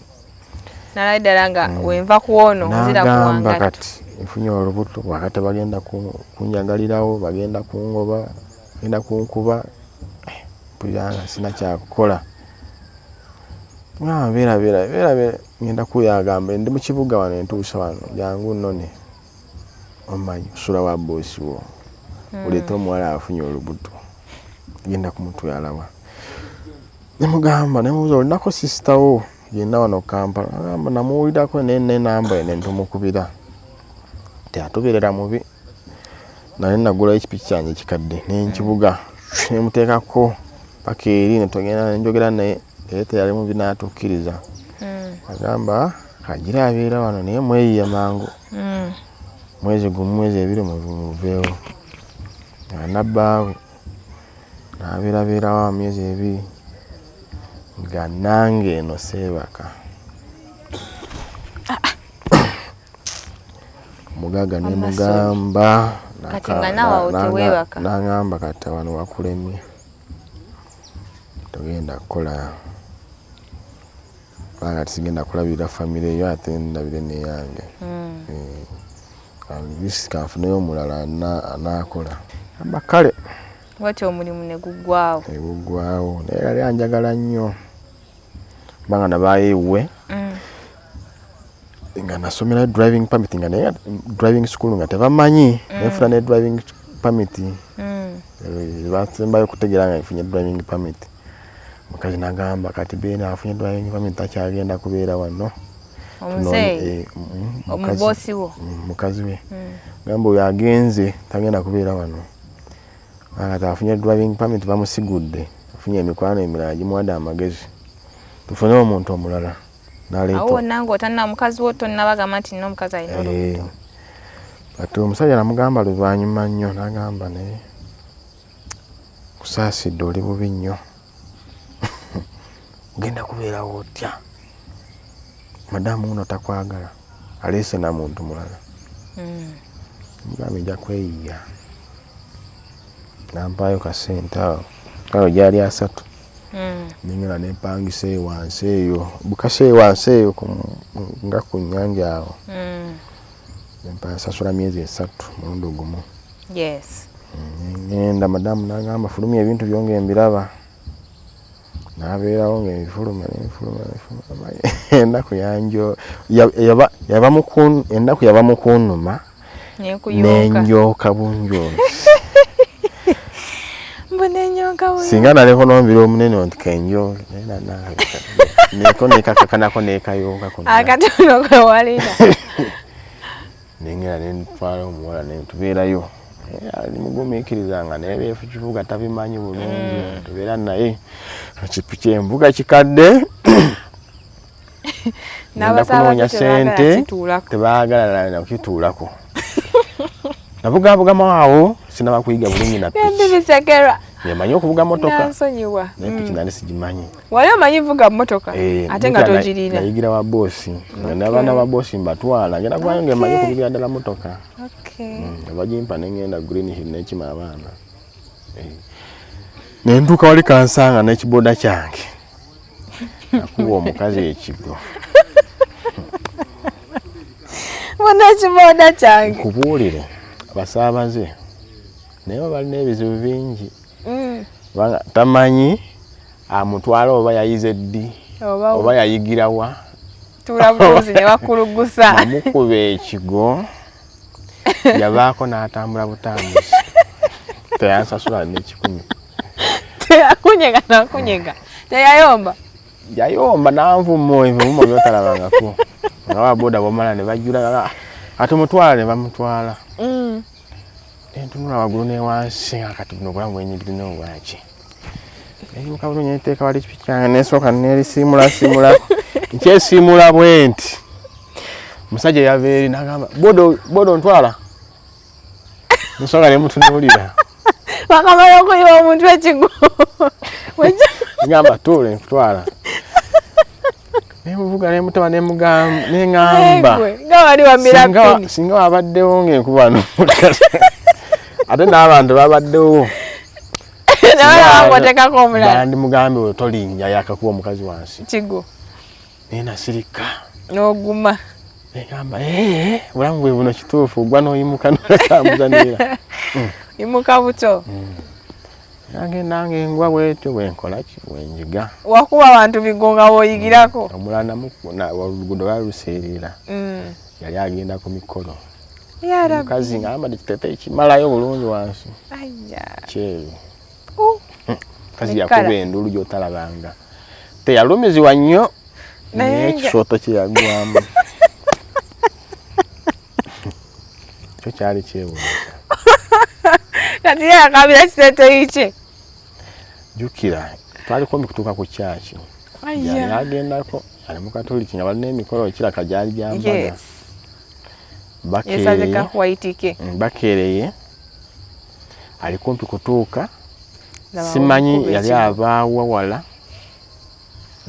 nalayi ddala nga wenva ku ono nzira kuwanga kati nfunye olubuto wakati bagenda kunjagalirawo bagenda kungoba bagenda kunkuba mpulira nga sina kyakukola beera ngenda kuyagamba ndi mu kibuga wano entuusa wano jangu nnone omanyi osula wa boosi wo uleeta omuwala afunye olubuto genda kumutwalawa nemugamba nemubuuza olinako sisitawo genda wano Kampala agamba namuwulirako nenamba ene ntumukubira teatubeerera mubi naye nagulayo ekipiki kyange ekikadde nenkibuga nemuteekako paka eri netugenda nenjogera naye teyali mubi n'atukkiriza agamba agira abeera wano naye mweyiye mangu mwezi gumu mwezi ebiri muveewo nabbaawe n'abeerabeerawo myezi ebiri nga nange eno seebaka mugaga nemugamba n'agamba kati wano wakulemye togenda kukola banga tisigenda kulabirira famire yo ate ndabire neyange kanfuneyo omulala anakola amba kale watyo omulimu negugwawo naye yali anjagala nnyo banga nabayeewe nga nasomera driving permit nga naye driving school nga tebamanyi nefuna ne driving permit basembayo kutegeera nga nfunye driving permit mukazi nagamba kati beena afunye driving permit takyagenda kubeera wano omubosi wo mukazi we gamba oyo agenze tagenda kubeera wano anga afunye driving permit bamusigudde afunye emikwano emirala gimuwadde amagezi tufune omuntu omulala awo nange otanna mukazi wo tonnabagamba nti nina omukazi alina olubuto kati omusajja namugamba luvannyuma nnyo nagamba naye kusaasidde oli bubi nnyo genda kubeerawo otya madamu uno takwagala aleese na muntu mulala mugambe nja kweyiya nampaayo kasente awo kalo gyali 3 ningera nepangisa ewansi eyo bukase ewansi eyo nga ku nnyanja awo nempasasula myezi 3 mulundi gumu ngenda madamu nagamba fulumya ebintu byonge mbiraba nabeerawo ngaebifuluma ennaku yanjo ennaku yaba mukunuma nenjoka bunjozi singa naleko nombira omunene nti kenjo neko nekakakanako nekayoka akatono kwewalira nengera nentwala omuwala nentubeerayo ali mugumiikiriza nga naye beefu kibuga tabimanyi bulungi tubeera naye ekipiki embuga kikadde nakunoonya sente tebaagala nakituulako nabugabugamu awo sinaba kuyiga bulungi na piki nemanyi okuvuga motoka naye piki nali sigimanyi wali omanyi vuga motoka ate nga togirina nayigira wa boosi nga n'abaana ba boosi mbatwala ngenda kubayo ngaemanyi okuvugira ddala motoka abagimpa nengenda green hill nekima abaana nentuuka wali kansanga n'ekiboda kyange nakuba omukazi ekigo ekiboda kyange kubuulire abasaabaze naye balina ebizibu bingi tamanyi amutwala oba yayize ddi oba yayigirawa tulabuzi ne bakulugusa namukuba ekigo yabaako n'atambula butambuzi teyansasula n'ekikumi akunyega nakunyega yayomba nanvuma ebivumo byotalabangako nga waboda bomala ne bajjula ate mutwala ne bamutwala entunula waggulu ne wansi nga kati buno obulamu bwenyigirina obwaki ebibuka bulungi neteeka wali ekipiki kyange nesooka nerisiimulasiimulako nkyesiimula bwe nti omusajja yava eri nagamba bodo ntwala nsooka nemutunuulira bakamala okuyiwa omuntu ekigo ngamba tuule nkutwala nemuvuga nemutaba neŋŋamba singa wabaddewo ng'enkuba n'omukasi ate n'abantu babaddewo bandi mugambe otolinnya yakakuba omukazi wansi kigo nena sirika n'oguma egamba bulamu bwe buno kituufu gwa n'oyimuka n'okamuzanira imuka buto nange ngwa bwetyo bwenkola ki bwenjiga wakuba abantu bigonga woyigirako omulana oluguudo lwaluseerera yali agenda ku mikolo omukazi ngamba kitete ekimalayo bulungi wansi kyeru kazi yakuba endulu gy'otalabanga teyalumizibwa nnyo naye ekisooto kye yagwamu kyo kyali kyewuunyisa kati yakabira kiteeteeyi kye jjukira twali kumpi kutuuka ku kyaki yali agendako ali mu katoliki nga balina emikolo kiraka gyali gyambaga bakereye ali kumpi kutuuka simanyi yali abaawa wala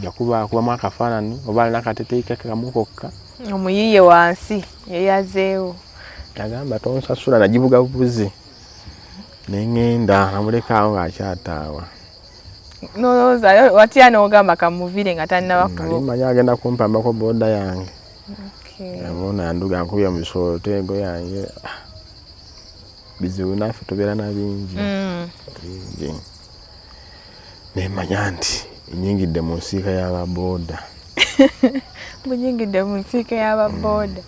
yakubamu akafaanani oba alina akateteeyi kake kamu kokka omuyiye wansi yeyazeewo agamba tonsasula nagibuga bubuzi neŋŋenda namulekaawo ng'akyataawa nolowooza watya n'ogamba kamuvire nga tannabakumanyi agenda kumpambako booda yange yabona yanduga nkubya mu bisooteego yange bizibu naffe tubeera na bingi nemanya nti enyingidde mu nsiika y'ababooda bunyingidde mu nsiika y'ababooda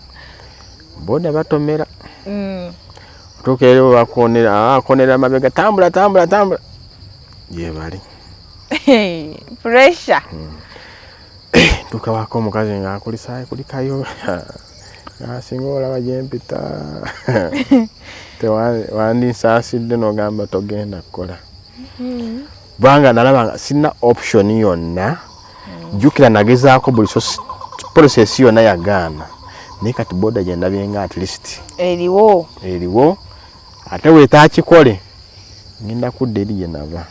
booda batomera otuuka eri akonera amabega tambula gye bali pressure tuuka wako omukazi ng'akulisaayo kulikayo asinga olaba gyempita wandisaasidde n'ogamba togenda kukola kubanga nalaba nga sina option yonna jjukira nagezaako buli process yonna yagaana naye kati booda gye ndabye nga at least eriwo ate weetaakikole ngenda kudda eri gye nava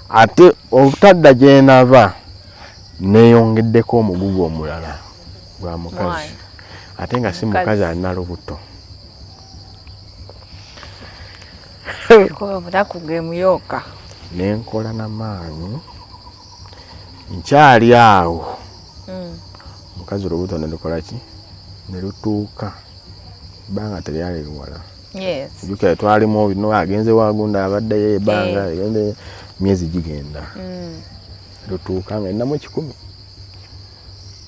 ate obutadda gye nava neeyongeddeko omugugu omulala gwa mukazi ate nga si mukazi alina lubuto omunaku ge muyooka nenkola n'amaanyi nkyali awo omukazi olubuto nelukola ki nelutuuka ebbanga teryali luwala jjukira twalimu bino agenze wagunda abaddeyo ebbanga egende myezi gigenda lutuuka nga ennamu 1,000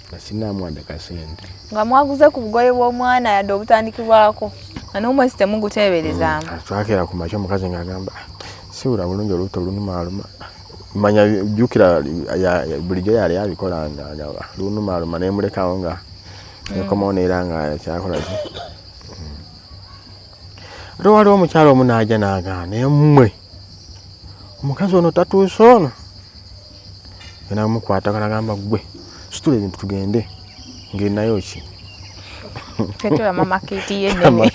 nga sinaamu wadde kasente nga mwaguze ku bugoye bw'omwana yadde obutandikibwako nga n'omwezi temuguteeberezaamu twakeera ku makya omukazi ng'agamba siwula bulungi olubuto lunumaaluma manya jjukira bulijjo yali abikolanga lunumaaluma nemulekawo nga nekomawo neera nga kyakola ki ate waliwo omukyalo omu n'ajja n'agamba naye mmwe omukazi ono tatuuse ono genda mukwata kalagamba gwe situla ebintu tugende ngendayo ki Ketura mama kiti yenene.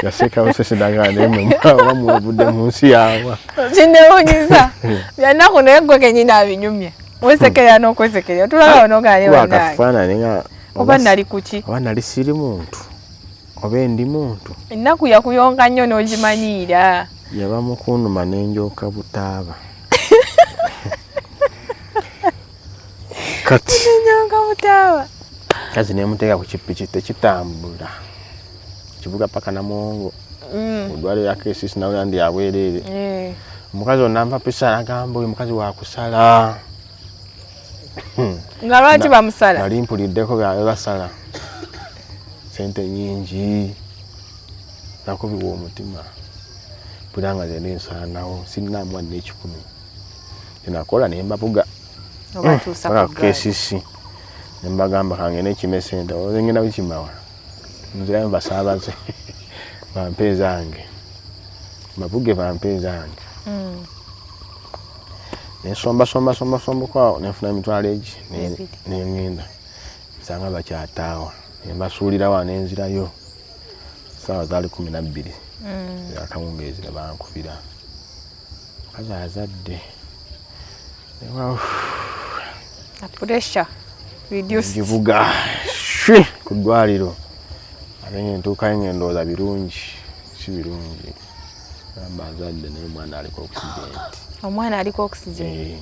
Yaseka sesedaga nemwe bamuvudde mu nsi yawa. Kinewunyisa. Byana kunegwe kenyina binyumye. Wesekera n'okwesekera. Tulaga onogale wanga. Wakafaana ninga oba nali kuki? Oba nali siri muntu. Oba ndi muntu. Ennaku yakuyonga nnyo n'ogimanyiira. Yaba mukunuma n'enjoka butaaba. Kati. Enjoka butaaba. Kazi nemuteeka ku kipiki tekitambula. Kivuga paka na Mongo. Odwale yake sisi nawe andi yabwerere. Omukazi onamba pesa agamba oyo mukazi wa kusala. Ngalwaki bamusala? Nali mpuliddeko basala. Sente nyingi. Nakubiwa omutima. Pulanga zene nsanawo sinna mwana ekikumi. Nakola ne mbabuga. Obatuusa ku KCC. Nembagamba kange n'ekimesenta ngenda bikimawa. Nzira mbasaabaze. Bampe zange. Mabuge bampe zange. Nesomba kwao nefuna emitwalo egi n'engenda. Nsanga bakyataawa. Nembasuulira wa n'enzirayo. Saawa zaali 12. Akawungeezi ne bankubira. Kaza azadde. Wow. Pressure reduced. Kivuga shwi ku ddwaliro. Abenye ntuuka ng'endooza birungi si birungi. Bazadde naye omwana aliko oxygen. Omwana aliko oxygen.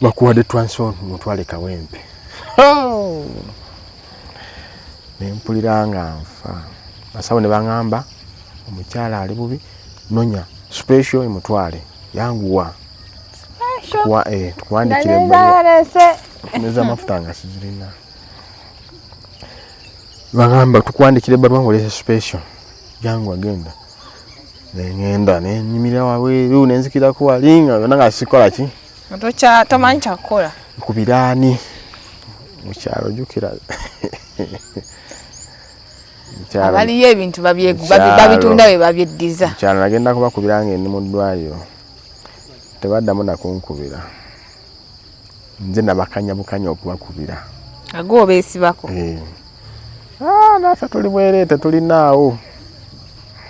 Bakuwadde transfer mutwale Kawempe. Nempulira nga nfa. Basawo ne baŋŋamba omukyala ali bubi nonya special emutwale yanguwa. Tukwandikire ebbaluwa. Meza amafuta nga sizirina. Baŋŋamba tukwandikire ebbaluwa ng'olese special. Yanguwa genda. Nengenda nenyimira wabweru nenzikirako wali nga yonna nga sikola ki. Tomanyi kyakukola. Nkubiraani. Mukyalo jjukira. Abaliyo ebintu babitunda we babyeddiza. Mukyalo nagenda kubakubira nga ndi mu ddwaliro. Tebaddamu nakunkubira. Nze nabakanya bukanya okubakubira. Ago obeesibako. Naffe tuli bwereete tulinaawo.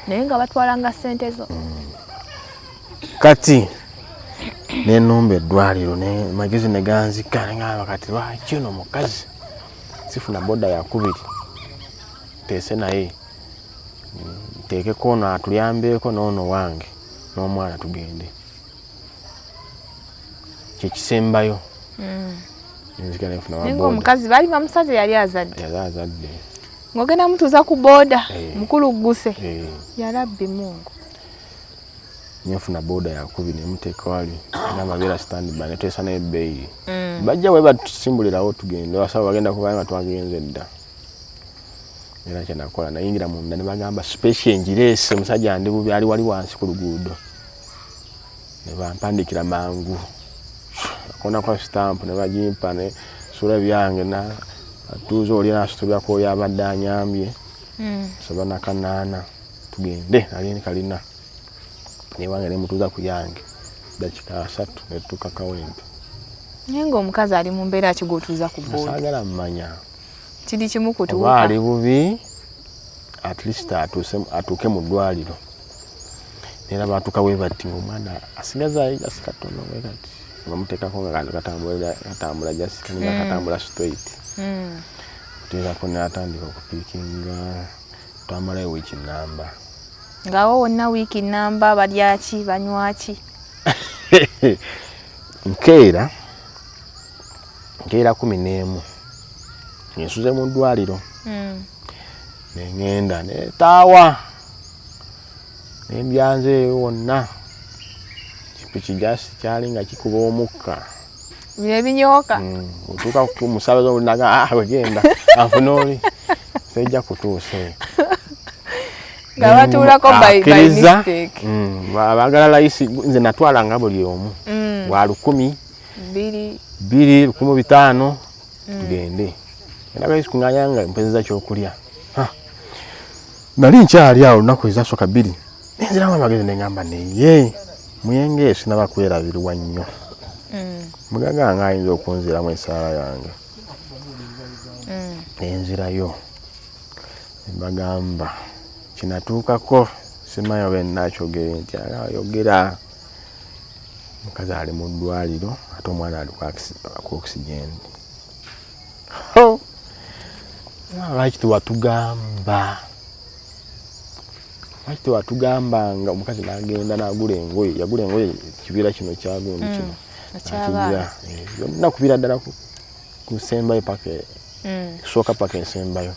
Naye nga batwalanga ssente zo. Kati nenumba eddwaliro magezi ne ganzika ngamba kati lwaki ono mukazi sifuna boda yakubiri teese naye nteekeko ono atuyambeeko n'ono wange n'omwana tugende kyekisembayo. Nenzika nefuna wa boda. Nenga omukazi bali bamusaze yali azadde. Ng'ogenda mutuuza ku boda mukulu guse. Yarabbi Mungu. Nyefuna boda yakubiri nemuteeka wali n'amabeera stand by netwesa n'ebbeeyi. Bajja bwe batusimbulirawo tugende basawo bagenda kuba nga twagenze dda. Era kyenakola nayingira munda ne bagamba special engireese musajja ndi bubi ali wali wansi ku luguudo. Ne bampandikira mangu. Akona kwa stamp ne bagimpa ne sura byange na atuzo oli nasitulya ko yabadde anyambye. Sabana kanana tugende ali kalina. Ne wange ne mutuza ku yange. Dakika 3 ne tuka Kawempe. Nenga omukazi ali mu mbeera kigotuza ku boda. Sagala mmanya. Kidi kimu kutuuka. Wali bubi at least atuke mu ddwaliro. Era batuka we bati omwana asigaza asikatono we kati. Bamuteekako nga katambula jasika ne katambula straight. Kutera ko Natandika okupikinga twamala wiki namba. Ngawo wonna wiki namba balyaki banywaki. Nkeera 11 nsuze mu ddwaliro. Nengenda netaawa nembyanze wonna kipiki jasi kyali nga kikuba omukka ebinyoka. Otuuka ku musabaze olinaga wegenda anfuna oli sejja kutuuse nga batuulako by mistake. Abagala layisi nze natwalanga buli omu wa 10 2 15 tugende. Era bayisi kunganyanga mpezeza kyokulya. Nali nkyali awo lunaku ezasooka 2 nenziramu amagezi nengamba neye muyenge sinaba kwerabirwa nnyo. Mugaga nga ayinza okunziramu esaala yange. Nenzirayo bagamba kinatuukako Simanyi oba nakyogere nti ayogera mukazi ali mu ddwaliro ate omwana ali ku oxygen. Lwaki tewatugamba nga omukazi n'agenda n'agula engoye yagula engoye kibiira kino kyagundi kino yonna kubira ddala ku Sembayo paka sooka paka ensembayo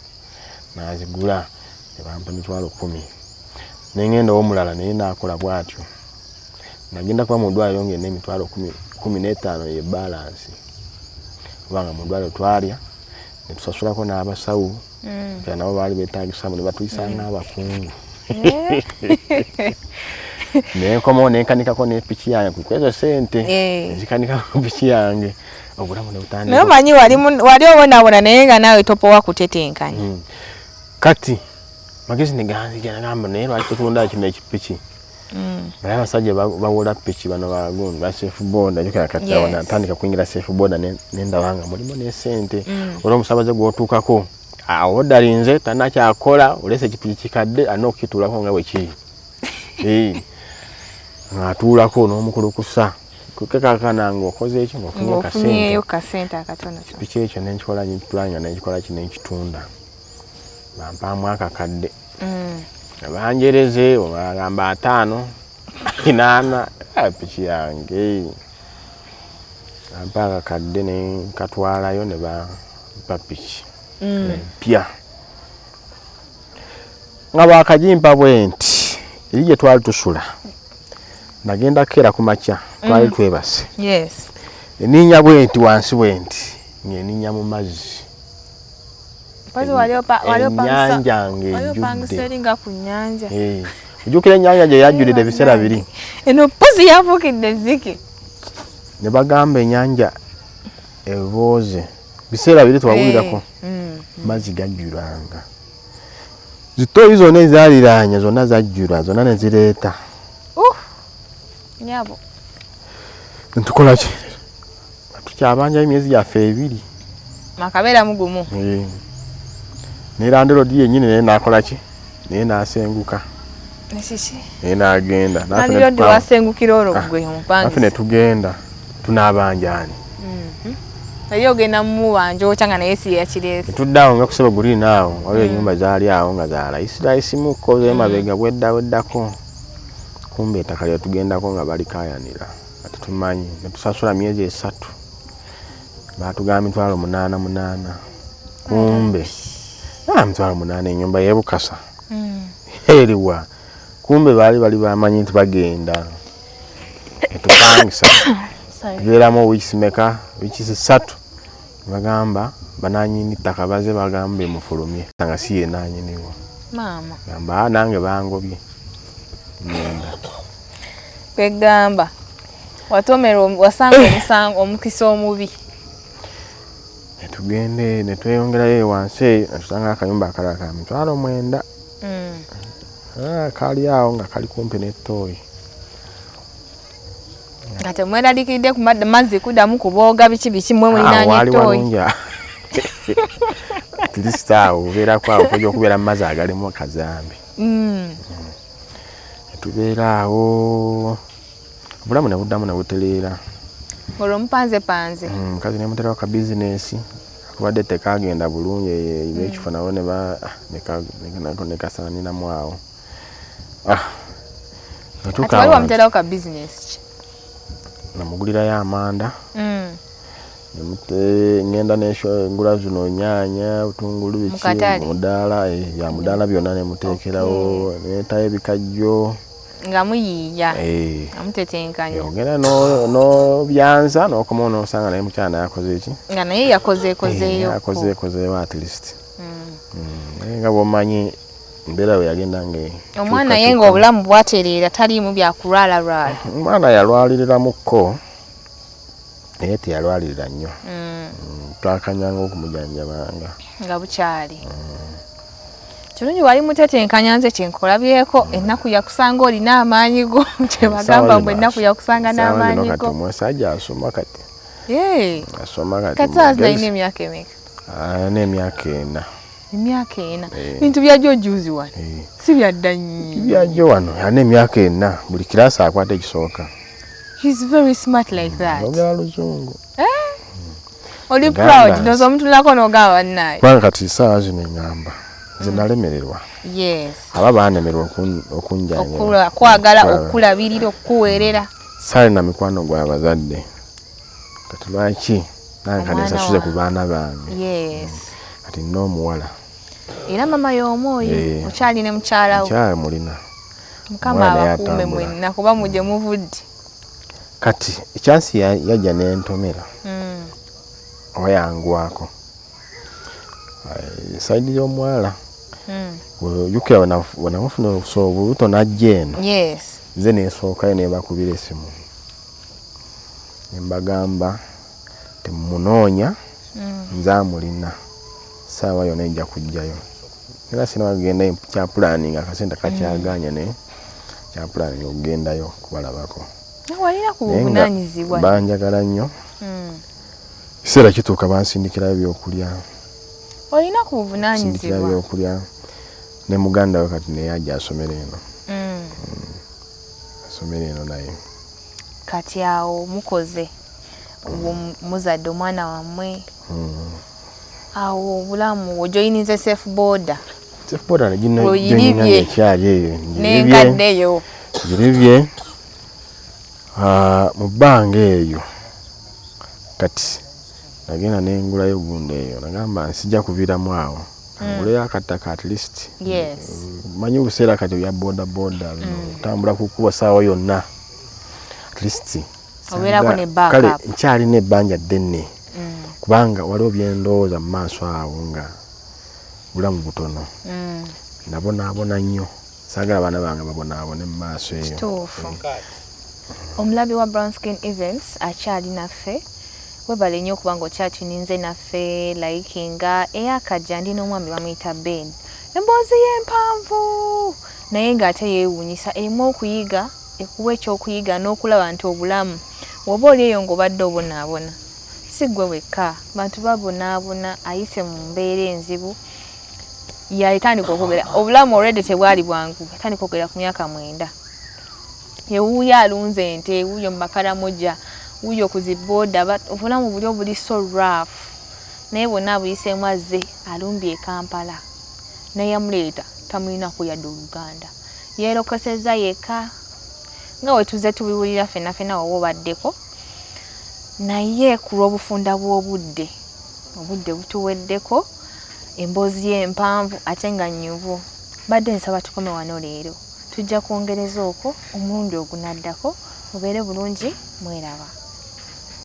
n'azigula ne bampa emitwalo 10. Nengenda omulala naye n'akola bw'atyo. Nagenda kuba mu ddwaliro ngenda emitwalo 15 ye balance. Kubanga mu ddwaliro twalya ne tusasulako n'abasawo era nabo baali beetagisamu ne batuyisanga abakungu. Nenkomawo nenkanikako n'epiki yange kwezo sente nzikanikako piki yange obulamu ne butandika. Naye omanyi wali obonaabona naye nga naawe topowa kutetenkanya. Kati magezi ne ganzija nagamba naye lwaki tutunda kino ekipiki. Naye abasajja bawola piki bano bagundi ba safe board ajukira kati awo natandika kuyingira safe board nendabanga mulimu n'esente. Olwo omusabaze gw'otuukako awodalinze tanakyakola olese ekipiki kikadde alina okukituulako nga bwe kiri. Ng'atuulako n'omukulukusa kukekakana ng'okoze ekyo ng'ofunyeeyo kasente akatono. Piki ekyo nenkikola nyitulanya nenkikola kino nenkitunda. Bampaamu akakadde. Abanjereze bagamba 5 inana piki yange abaga kadde ne katwalayo ne ba piki pya nga bakajimpa bwenti erije twali tusula nagenda kera ku makya twali twebase yes eninya bwenti wansi bwenti ngeninya mu mazzi pazi waliopa nyanja seringa ku nyanja ujukira nyanja je yajulide bisera biri eno pazi yavukidde ziki ne bagamba enyanja evoze bisera biri twawulirako mazzi gajjulanga zitoyi zonna ezaliranya zonna zajjula zonna ne zireeta nyabo ntukola ki tukyabanja emyezi gyaffe ebiri makabeera mugumu nerandero di yenyini naye nakola ki naye nasenguka naye nagenda nafe ne tugenda tunabanjani naye ogenda mubanja okyanga naye si yakiresi tuddawo nga kuseba gulini awo waliwo ennyumba zaali awo nga zalayisimuko zemabega weddako kumbe ettaka lyatugendako nga balikayanira ati tumanyi netusasula myezi 3 batugamba mitwalo 8 kumbe mitwalo 8 ennyumba yebukasa eriwa kumbe bali bamanyi nti bagenda etupangisa tubeeramu weeks meka weeks 3 bagamba bananyini ttaka baze bagambe mufulumye nga si ye nanyiniwo mama gamba nange bangobye ngenda kwegamba watomero wasanga omusango omukisa omubi tugende ne tweyongerayo wansi asanga akayumba akalala ka mitwalo 9 kali awo nga kali kumpi n'ettooyi nga temweralikidde ku mazzi kuddamu kubooga biki mwe mulinaanye ettooyi tilisitaawo obeerako awo kojja okubeera mu mazzi agalimu akazambi tubeeraawo obulamu ne buddamu ne butereera olwo mupanzepanze mukazi ne muterawo ka bizinesi akubadde tekagenda bulungi ekifo nawo ne kasaaniramu awo wali wamuterawo ka bizinesi namugulirayo amanda ngenda ngula zino nyaanya butungulu biki mudaala ya mudaala byonna nemuteekerawo netayo ebikajjo nga muyiiya amutetenkanya ogenda n'obyanza n'okoma n'osanga naye mukyala yakoze eki nga naye yakozeeyo at least nga bwomanyi mbeera we yagenda omwana ye nga obulamu bwatereera taliimu byakulwalalwala omwana yalwaliriramuko naye teyalwalirira nnyo twakanyanga okumujanjabanga nga bukyali kirungi wali mutetenkanya nze kyenkolabyeko ennaku yakusanga olina amaanyi go kyebagamba mbwe ennaku yakusanga n'amaanyi go omusajja asoma kati asoma kati kati alina emyaka emeka n'emyaka 4 emyaka 4 bintu byajjo juzi wano si byadda nnyo byajjo wano alina emyaka 4 buli kiraasi akwata ekisooka he's very smart like that ogera luzungu oli proud nozo omutulako n'ogamba bannaye kubanga kati saawa zino eŋŋamba nze nalemererwa aba baanemerwa okunjanja kwagala okulabirira okukuweerera saalina mikwano gw'abazadde kati lwaki nange kati nsasuze ku baana bange kati nina omuwala era mama y'omu oyo okyali ne mukyalawo mukyala mulina mukama abakuume mwenna kuba muje muvudde kati ekyansi yajja n'entomera oba yangwako saidi y'omuwala ojjukira wenamufuna olubuto n'ajja eno nze neesookayo nebakubira essimu nembagamba temunoonya nze amulina saawa yonna ejja kujjayo era sinabagenda kyapulaninga akasente kakyaganya ne kyapulaninga okugendayo kubalabako walina ku buvunaanyizibwa banjagala nnyo kiseera kituuka bansindikirayo ebyokulya olina ku buvunaanyizibwa ebyokulya ne muganda we kati naye ajja asomera eno asomera eno naye kati awo mukoze muzadde omwana wammwe awo obulamu ojoyinize safe border nekyali eyo nenkaddeyo Giribye mu bbanga eyo kati nagenda nengulayo gundi eyo nagamba nsijja kubiramu awo nguleyo akattaka at least manyi obuseera kati bya boda otambula ku kkubo saawa yonna at least kale nkyalina ebbanja ddene kubanga waliwo byendowooza mu maaso awo nga bulamu butono nabonaabona nnyo saagala abaana bange babonaabone mu maaso eyo. Kituufu. Omulabi wa Brown Skin Events akyali naffe webale nnyo okubanga okyatuninze naffe likinga eyakajja ndi n'omwami bamuyita Ben emboozi y'empanvu naye ng'ate yeewuunyisa erimu okuyiga ekuwa ekyokuyiga n'okulaba nti obulamu woba oli eyo ng'obadde obonaabona si ggwe wekka bantu babonaabona ayise mu mbeera enzibu yalitandika okwogera obulamu already tebwali bwangu yatandika okwogera ku myaka 9 yewuuyo alunze ente wuuyo mu makalamoja wuuyo ku ziboda obulamu buli obuli so rough naye bonna abuyiseemu azze alumbye e Kampala naye yamuleeta tamulinaku yadde Oluganda yeerokosezza yekka nga we tuze tubiwulira ffenna ffenna woba obaddeko naye ku lw'obufunda bw'obudde obudde butuweddeko emboozi y'empanvu ate nga nnyuvu badde nsaba tukome wano leero tujja kwongereza okwo omulundi ogunaddako mubeere bulungi mweraba.